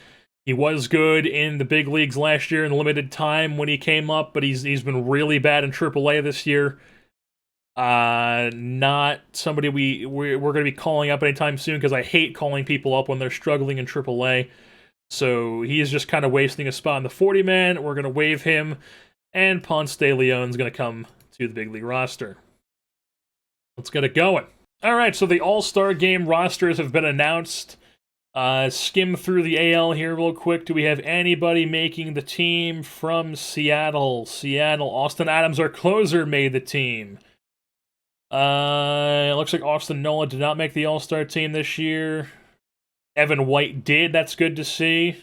S1: He was good in the big leagues last year in limited time when he came up, but he's been really bad in AAA this year. Not somebody we're going to be calling up anytime soon, because I hate calling people up when they're struggling in AAA. So he's just kind of wasting a spot in the 40-man. We're going to waive him, and Ponce de Leon's going to come to the big league roster. Let's get it going. All right, so the All-Star Game rosters have been announced. Skim through the AL here real quick. Do we have anybody making the team from Seattle? Austin Adams, our closer, made the team. It looks like Austin Nola did not make the All-Star team this year. Evan White did. That's good to see.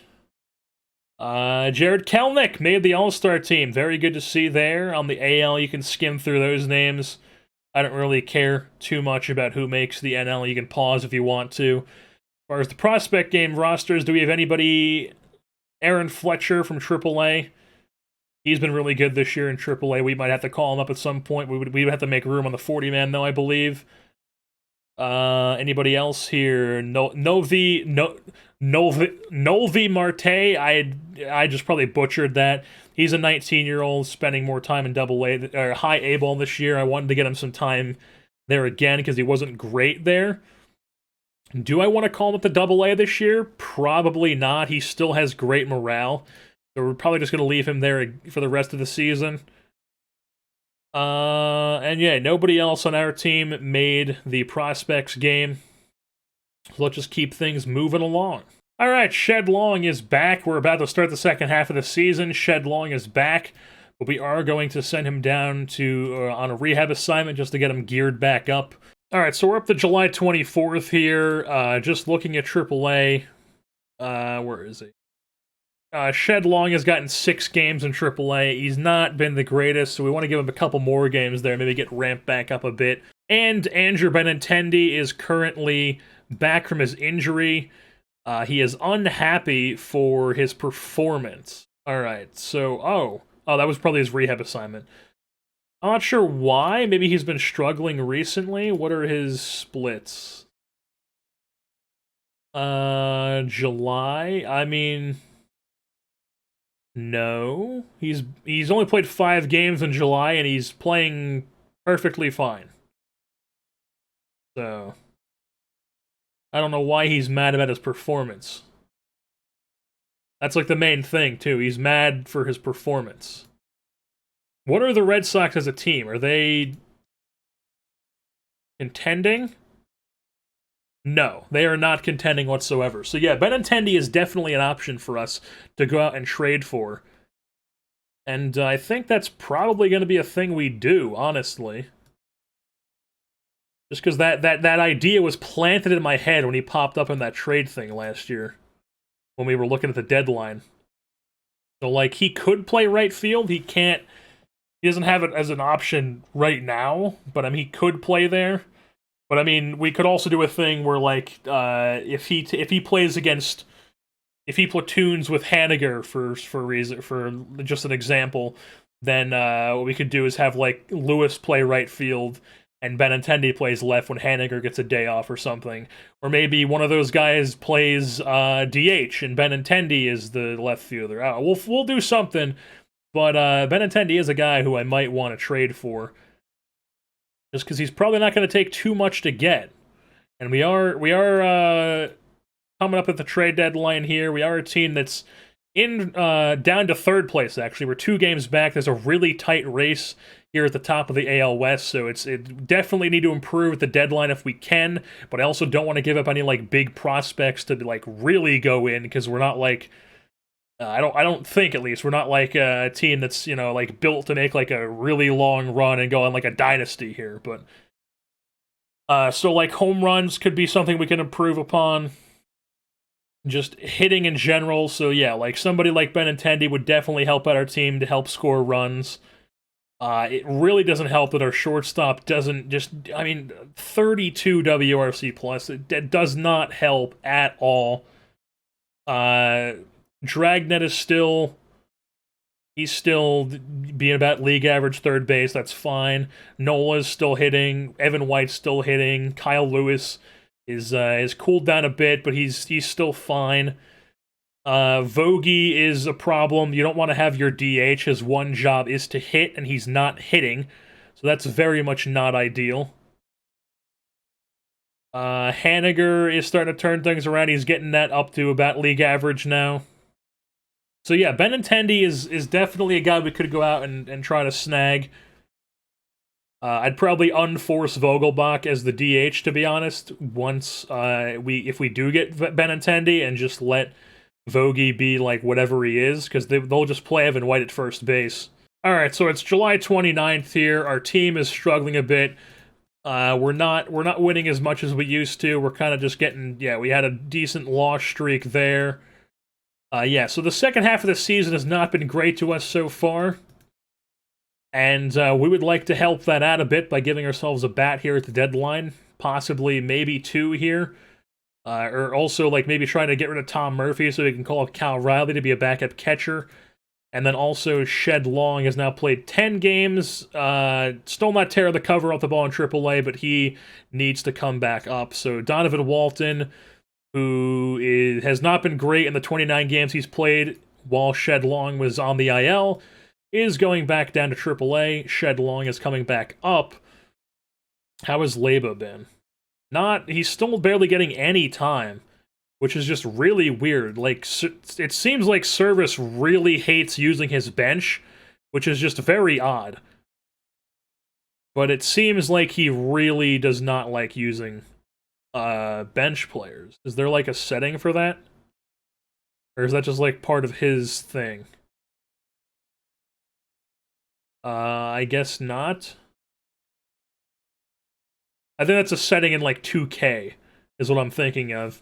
S1: Jared Kelenic made the All-Star team. Very good to see there. On the AL, you can skim through those names. I don't really care too much about who makes the NL. You can pause if you want to. As far as the prospect game rosters, do we have anybody? Aaron Fletcher from AAA. He's been really good this year in AAA. We might have to call him up at some point. We would have to make room on the 40-man, though, I believe. Anybody else here? Novi Marte. I just probably butchered that. He's a 19-year-old spending more time in Double-A or high A ball this year. I wanted to get him some time there again because he wasn't great there. Do I want to call him up to Double-A this year? Probably not. He still has great morale. So we're probably just going to leave him there for the rest of the season. And yeah, nobody else on our team made the prospects game. So let's just keep things moving along. All right, Shed Long is back. We're about to start the second half of the season. Shed Long is back, but we are going to send him down to on a rehab assignment just to get him geared back up. All right, so we're up to July 24th here. Just looking at AAA. Where is he? Shed Long has gotten 6 games in AAA. He's not been the greatest, so we want to give him a couple more games there, maybe get ramped back up a bit. And Andrew Benintendi is currently back from his injury. He is unhappy for his performance. All right, so, oh, that was probably his rehab assignment. I'm not sure why. Maybe he's been struggling recently. What are his splits? July? I mean... No, he's only played 5 games in July, and he's playing perfectly fine. So, I don't know why he's mad about his performance. That's like the main thing, too. He's mad for his performance. What are the Red Sox as a team? Are they contending? No, they are not contending whatsoever. So yeah, Benintendi is definitely an option for us to go out and trade for. And I think that's probably going to be a thing we do, honestly. Just because that idea was planted in my head when he popped up in that trade thing last year. When we were looking at the deadline. So, like, he could play right field. He can't... He doesn't have it as an option right now. But, I mean, he could play there. But, I mean, we could also do a thing where, like, if he plays against... If he platoons with Hamburger for just an example, then what we could do is have, like, Lewis play right field, and Benintendi plays left when Hamburger gets a day off or something. Or maybe one of those guys plays DH, and Benintendi is the left fielder. We'll do something, but Benintendi is a guy who I might want to trade for. Just because he's probably not going to take too much to get. And we are coming up at the trade deadline here. We are a team that's down to third place, actually. We're 2 games back. There's a really tight race here at the top of the AL West, so it definitely need to improve at the deadline if we can, but I also don't want to give up any, like, big prospects to, like, really go in, because we're not, like, I don't think, at least, we're not, like, a team that's, you know, like, built to make, like, a really long run and go on, like, a dynasty here, but, so, like, home runs could be something we can improve upon. Just hitting in general, so yeah, like, somebody like Benintendi would definitely help out our team to help score runs. It really doesn't help that our shortstop doesn't just, I mean, 32 WRC plus, it does not help at all. Dragnet is still, he's still being about league average third base, that's fine. Nola's still hitting, Evan White's still hitting, Kyle Lewis is cooled down a bit, but he's still fine. Vogie is a problem. You don't want to have your DH. His one job is to hit, and he's not hitting. So that's very much not ideal. Hamburger is starting to turn things around. He's getting that up to about league average now. So yeah, Benintendi is definitely a guy we could go out and try to snag. I'd probably unforce Vogelbach as the DH, to be honest, once if we do get Benintendi, and just let Vogie be, like, whatever he is, because they'll just play Evan White at first base. Alright, so it's July 29th here. Our team is struggling a bit. We're not winning as much as we used to. We're kind of just getting, yeah, we had a decent loss streak there. Yeah, so the second half of the season has not been great to us so far. And we would like to help that out a bit by giving ourselves a bat here at the deadline. Possibly maybe 2 here. Or also, like, maybe trying to get rid of Tom Murphy so we can call up Cal Riley to be a backup catcher. And then also, Shed Long has now played 10 games. Still not tearing the cover off the ball in AAA, but he needs to come back up. So Donovan Walton, who has not been great in the 29 games he's played while Shed Long was on the IL, is going back down to AAA. Shed Long is coming back up. How has Leba been? He's still barely getting any time, which is just really weird. Like, it seems like Service really hates using his bench, which is just very odd. But it seems like he really does not like using bench players. Is there, like, a setting for that? Or is that just, like, part of his thing? I guess not. I think that's a setting in, like, 2K, is what I'm thinking of.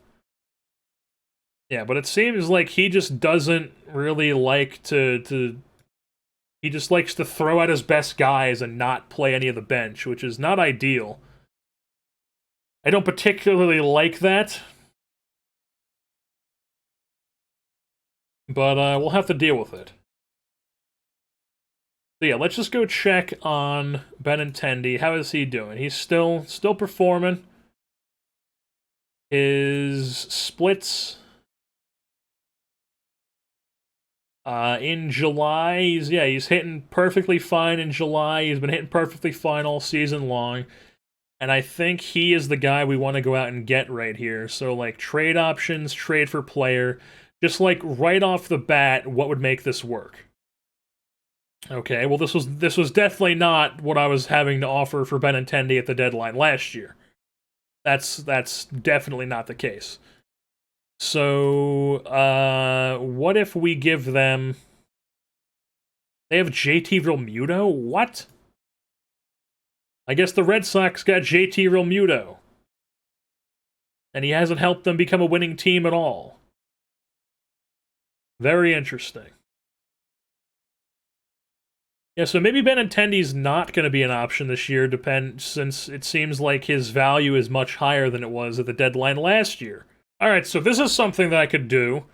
S1: Yeah, but it seems like he just doesn't really like to he just likes to throw out his best guys and not play any of the bench, which is not ideal. I don't particularly like that. But we'll have to deal with it. So yeah, let's just go check on Benintendi. How is he doing? He's still performing. His splits in July, he's hitting perfectly fine in July. He's been hitting perfectly fine all season long. And I think he is the guy we want to go out and get right here. So, like, trade options, trade for player. Just, like, right off the bat, what would make this work? Okay, well, this was definitely not what I was having to offer for Benintendi at the deadline last year. That's definitely not the case. So, what if we give them... They have JT Realmuto? What? I guess the Red Sox got JT Realmuto. And he hasn't helped them become a winning team at all. Very interesting. Yeah, so maybe Benintendi's not going to be an option this year, since it seems like his value is much higher than it was at the deadline last year. Alright, so this is something that I could do.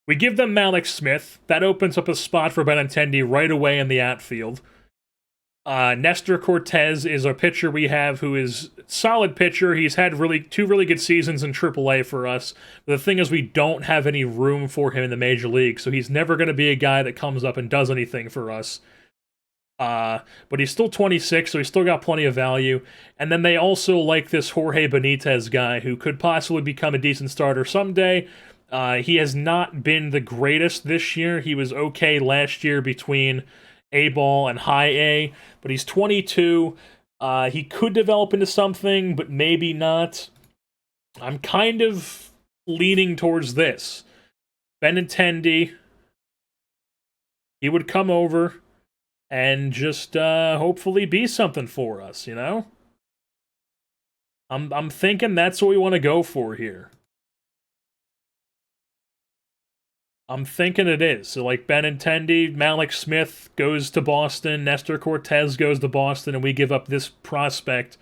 S1: We give them Mallex Smith. That opens up a spot for Benintendi right away in the outfield. Nestor Cortez is a pitcher we have who is a solid pitcher. He's had two really good seasons in AAA for us. But the thing is, we don't have any room for him in the major league, so he's never going to be a guy that comes up and does anything for us. But he's still 26, so he's still got plenty of value. And then they also like this Jorge Benitez guy who could possibly become a decent starter someday. He has not been the greatest this year. He was okay last year between A-ball and high A, but he's 22. He could develop into something, but maybe not. I'm kind of leaning towards this. Benintendi, he would come over and just hopefully be something for us, you know? I'm thinking that's what we want to go for here. I'm thinking it is. So, like, Benintendi, Mallex Smith goes to Boston, Nestor Cortez goes to Boston, and we give up this prospect.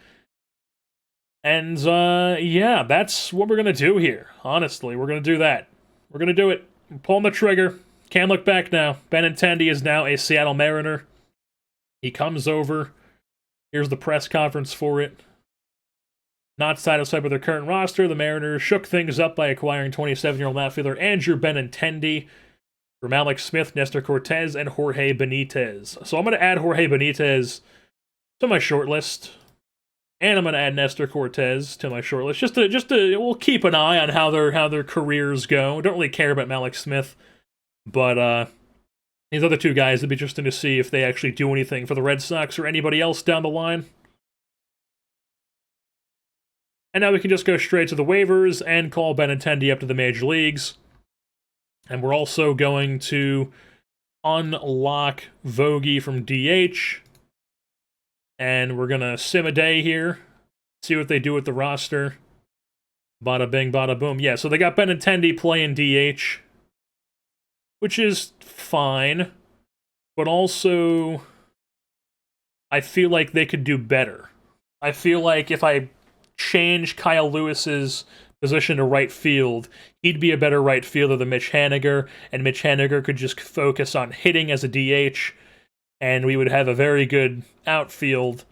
S1: And, yeah, that's what we're going to do here. Honestly, we're going to do that. We're going to do it. We're pulling the trigger. Can't look back now. Benintendi is now a Seattle Mariner. He comes over. Here's the press conference for it. Not satisfied with their current roster, the Mariners shook things up by acquiring 27-year-old outfielder Andrew Benintendi for Mallex Smith, Nestor Cortez, and Jorge Benitez. So I'm going to add Jorge Benitez to my short list, and I'm going to add Nestor Cortez to my short list. Just to we'll keep an eye on how their careers go. Don't really care about Mallex Smith, but these other two guys, it'd be interesting to see if they actually do anything for the Red Sox or anybody else down the line. And now we can just go straight to the waivers and call Benintendi up to the major leagues. And we're also going to unlock Vogie from DH. And we're going to sim a day here. See what they do with the roster. Bada bing, bada boom. Yeah, so they got Benintendi playing DH. Which is fine. But also, I feel like they could do better. I feel like if I change Kyle Lewis's position to right field, he'd be a better right fielder than Mitch Haniger, and Mitch Haniger could just focus on hitting as a DH, and we would have a very good outfield.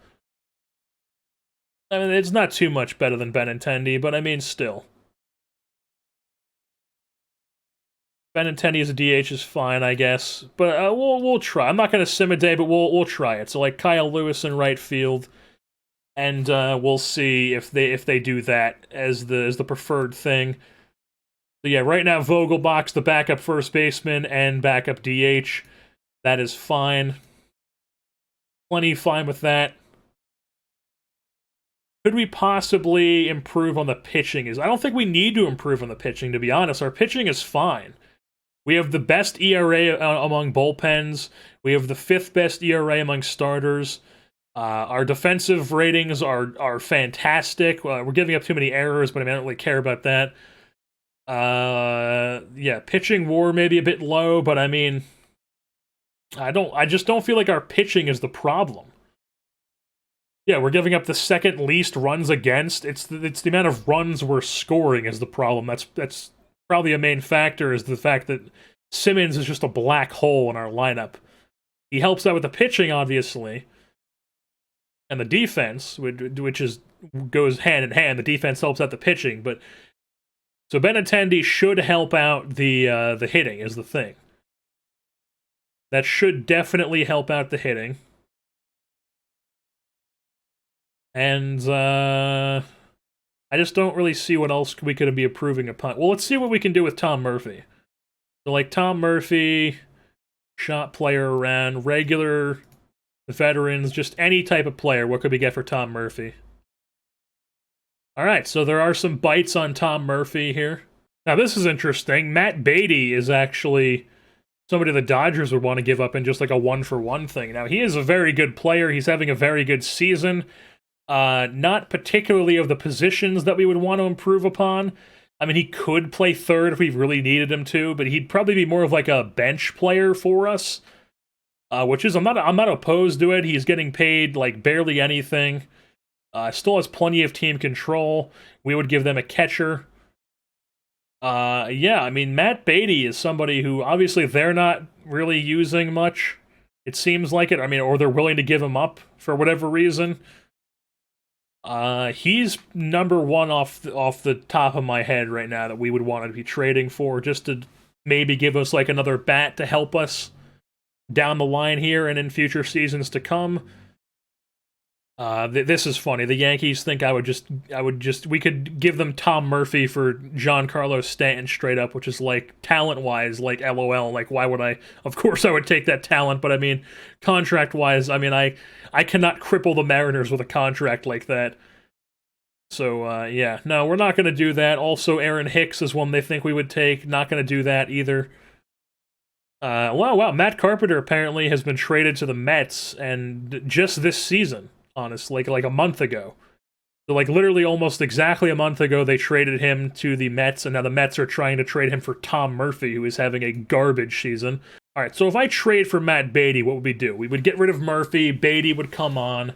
S1: I mean, it's not too much better than Benintendi, but I mean, still. Benintendi as a DH is fine, I guess, but we'll try. I'm not going to sim a day, but we'll try it. So, like, Kyle Lewis in right field. And we'll see if they do that as the preferred thing. So yeah, right now Vogelbach's the backup first baseman and backup DH. That is fine. Plenty fine with that. Could we possibly improve on the pitching? I don't think we need to improve on the pitching, to be honest. Our pitching is fine. We have the best ERA among bullpens. We have the 5th best ERA among starters. Our defensive ratings are fantastic. We're giving up too many errors, but I mean, I don't really care about that. Yeah, pitching WAR may be a bit low, but I mean, I just don't feel like our pitching is the problem. Yeah, we're giving up the 2nd least runs against. It's the amount of runs we're scoring is the problem. That's probably a main factor, is the fact that Simmons is just a black hole in our lineup. He helps out with the pitching, obviously. And the defense, which goes hand in hand, the defense helps out the pitching, but so Benintendi should help out the hitting is the thing. That should definitely help out the hitting. And, I just don't really see what else we could be improving upon. Well, let's see what we can do with Tom Murphy. So, like, Tom Murphy, shot player around, regular veterans, just any type of player. What could we get for Tom Murphy? Alright, so there are some bites on Tom Murphy here. Now, this is interesting. Matt Beatty is actually somebody the Dodgers would want to give up in just like a one-for-one thing. Now, he is a very good player. He's having a very good season. Not particularly of the positions that we would want to improve upon. I mean, he could play third if we really needed him to, but he'd probably be more of like a bench player for us. Which is, I'm not opposed to it. He's getting paid like barely anything. Still has plenty of team control. We would give them a catcher. Yeah, I mean, Matt Beatty is somebody who, obviously, they're not really using much. It seems like it. I mean, or they're willing to give him up for whatever reason. He's number one off the top of my head right now that we would want to be trading for, just to maybe give us, like, another bat to help us down the line here and in future seasons to come. This is funny. The Yankees think we could give them Tom Murphy for Giancarlo Stanton straight up, which is like talent-wise, like LOL, like why would I? Of course I would take that talent, but I mean, contract-wise, I mean, I cannot cripple the Mariners with a contract like that. So, yeah, no, we're not going to do that. Also, Aaron Hicks is one they think we would take. Not going to do that either. Wow, Matt Carpenter apparently has been traded to the Mets, and just this season. Honestly, like a month ago. So, like, literally almost exactly a month ago, they traded him to the Mets, and now the Mets are trying to trade him for Tom Murphy, who is having a garbage season. Alright, so if I trade for Matt Beatty, what would we do? We would get rid of Murphy, Beatty would come on,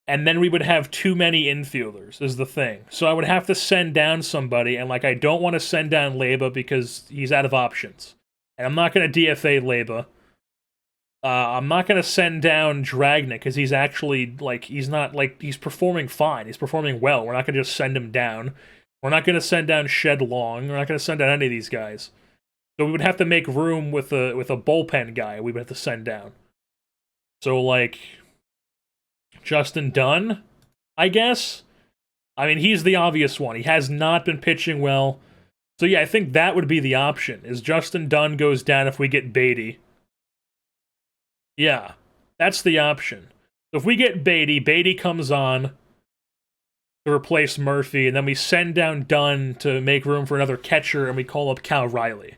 S1: and then we would have too many infielders, is the thing. So I would have to send down somebody, and, like, I don't want to send down Leyba because he's out of options. And I'm not going to DFA Leyba. I'm not going to send down Dragnet, because he's actually, like, he's performing fine. He's performing well. We're not going to just send him down. We're not going to send down Shed Long. We're not going to send down any of these guys. So we would have to make room with a bullpen guy we would have to send down. So, like, Justin Dunn, I guess? I mean, he's the obvious one. He has not been pitching well. So, yeah, I think that would be the option, is Justin Dunn goes down if we get Beatty. Yeah, that's the option. So if we get Beatty, Beatty comes on to replace Murphy, and then we send down Dunn to make room for another catcher, and we call up Cal Riley.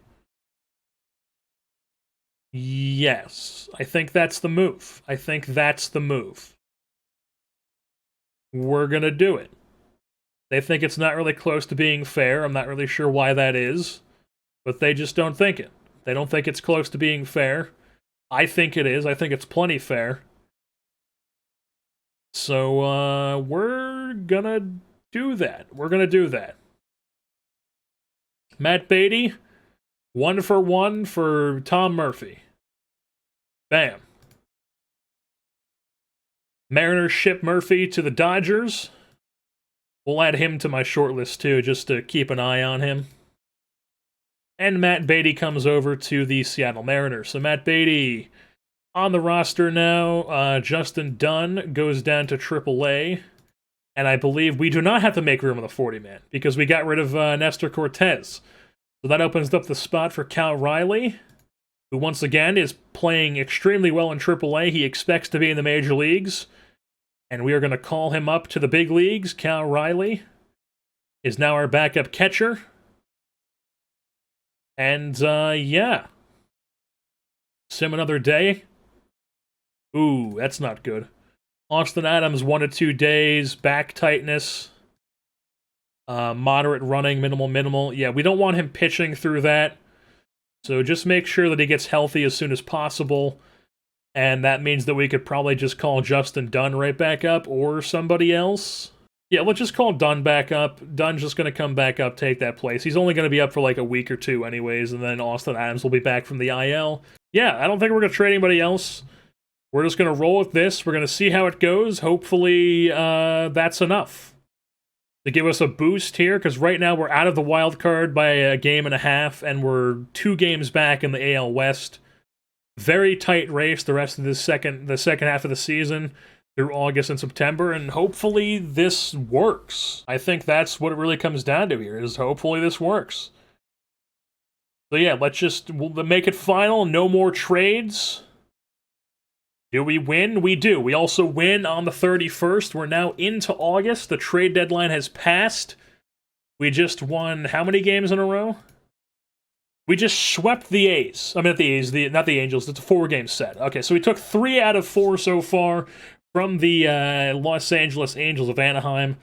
S1: Yes, I think that's the move. We're gonna do it. They think it's not really close to being fair. I'm not really sure why that is, but they just don't think it. They don't think it's close to being fair. I think it is. I think it's plenty fair. So, we're gonna do that. Matt Beatty, 1-for-1 for Tom Murphy. Bam. Mariners ship Murphy to the Dodgers. We'll add him to my shortlist, too, just to keep an eye on him. And Matt Beatty comes over to the Seattle Mariners. So Matt Beatty on the roster now. Justin Dunn goes down to AAA. And I believe we do not have to make room on the 40-man because we got rid of Nestor Cortez. So that opens up the spot for Cal Riley, who once again is playing extremely well in AAA. He expects to be in the major leagues. And we are going to call him up to the big leagues. Cal Riley is now our backup catcher. And, yeah. Sim another day. Ooh, that's not good. Austin Adams, 1 to 2 days. Back tightness. Moderate running, minimal. Yeah, we don't want him pitching through that. So just make sure that he gets healthy as soon as possible. And that means that we could probably just call Justin Dunn right back up, or somebody else. Yeah, let's just call Dunn back up. Dunn's just going to come back up, take that place. He's only going to be up for like a week or two anyways, and then Austin Adams will be back from the IL. Yeah, I don't think we're going to trade anybody else. We're just going to roll with this. We're going to see how it goes. Hopefully, that's enough to give us a boost here, because right now we're out of the wild card by a game and a half, and we're 2 games back in the AL West. Very tight race the rest of the second half of the season. through August and September, and hopefully this works. I think that's what it really comes down to here, is hopefully this works. So yeah, we'll make it final, no more trades. Do we win? We do. We also win on the 31st. We're now into August. The trade deadline has passed. We just won how many games in a row? We just swept the A's. I mean, not the A's, not the Angels. It's a 4-game set. Okay, so we took 3 out of 4 so far from the Los Angeles Angels of Anaheim.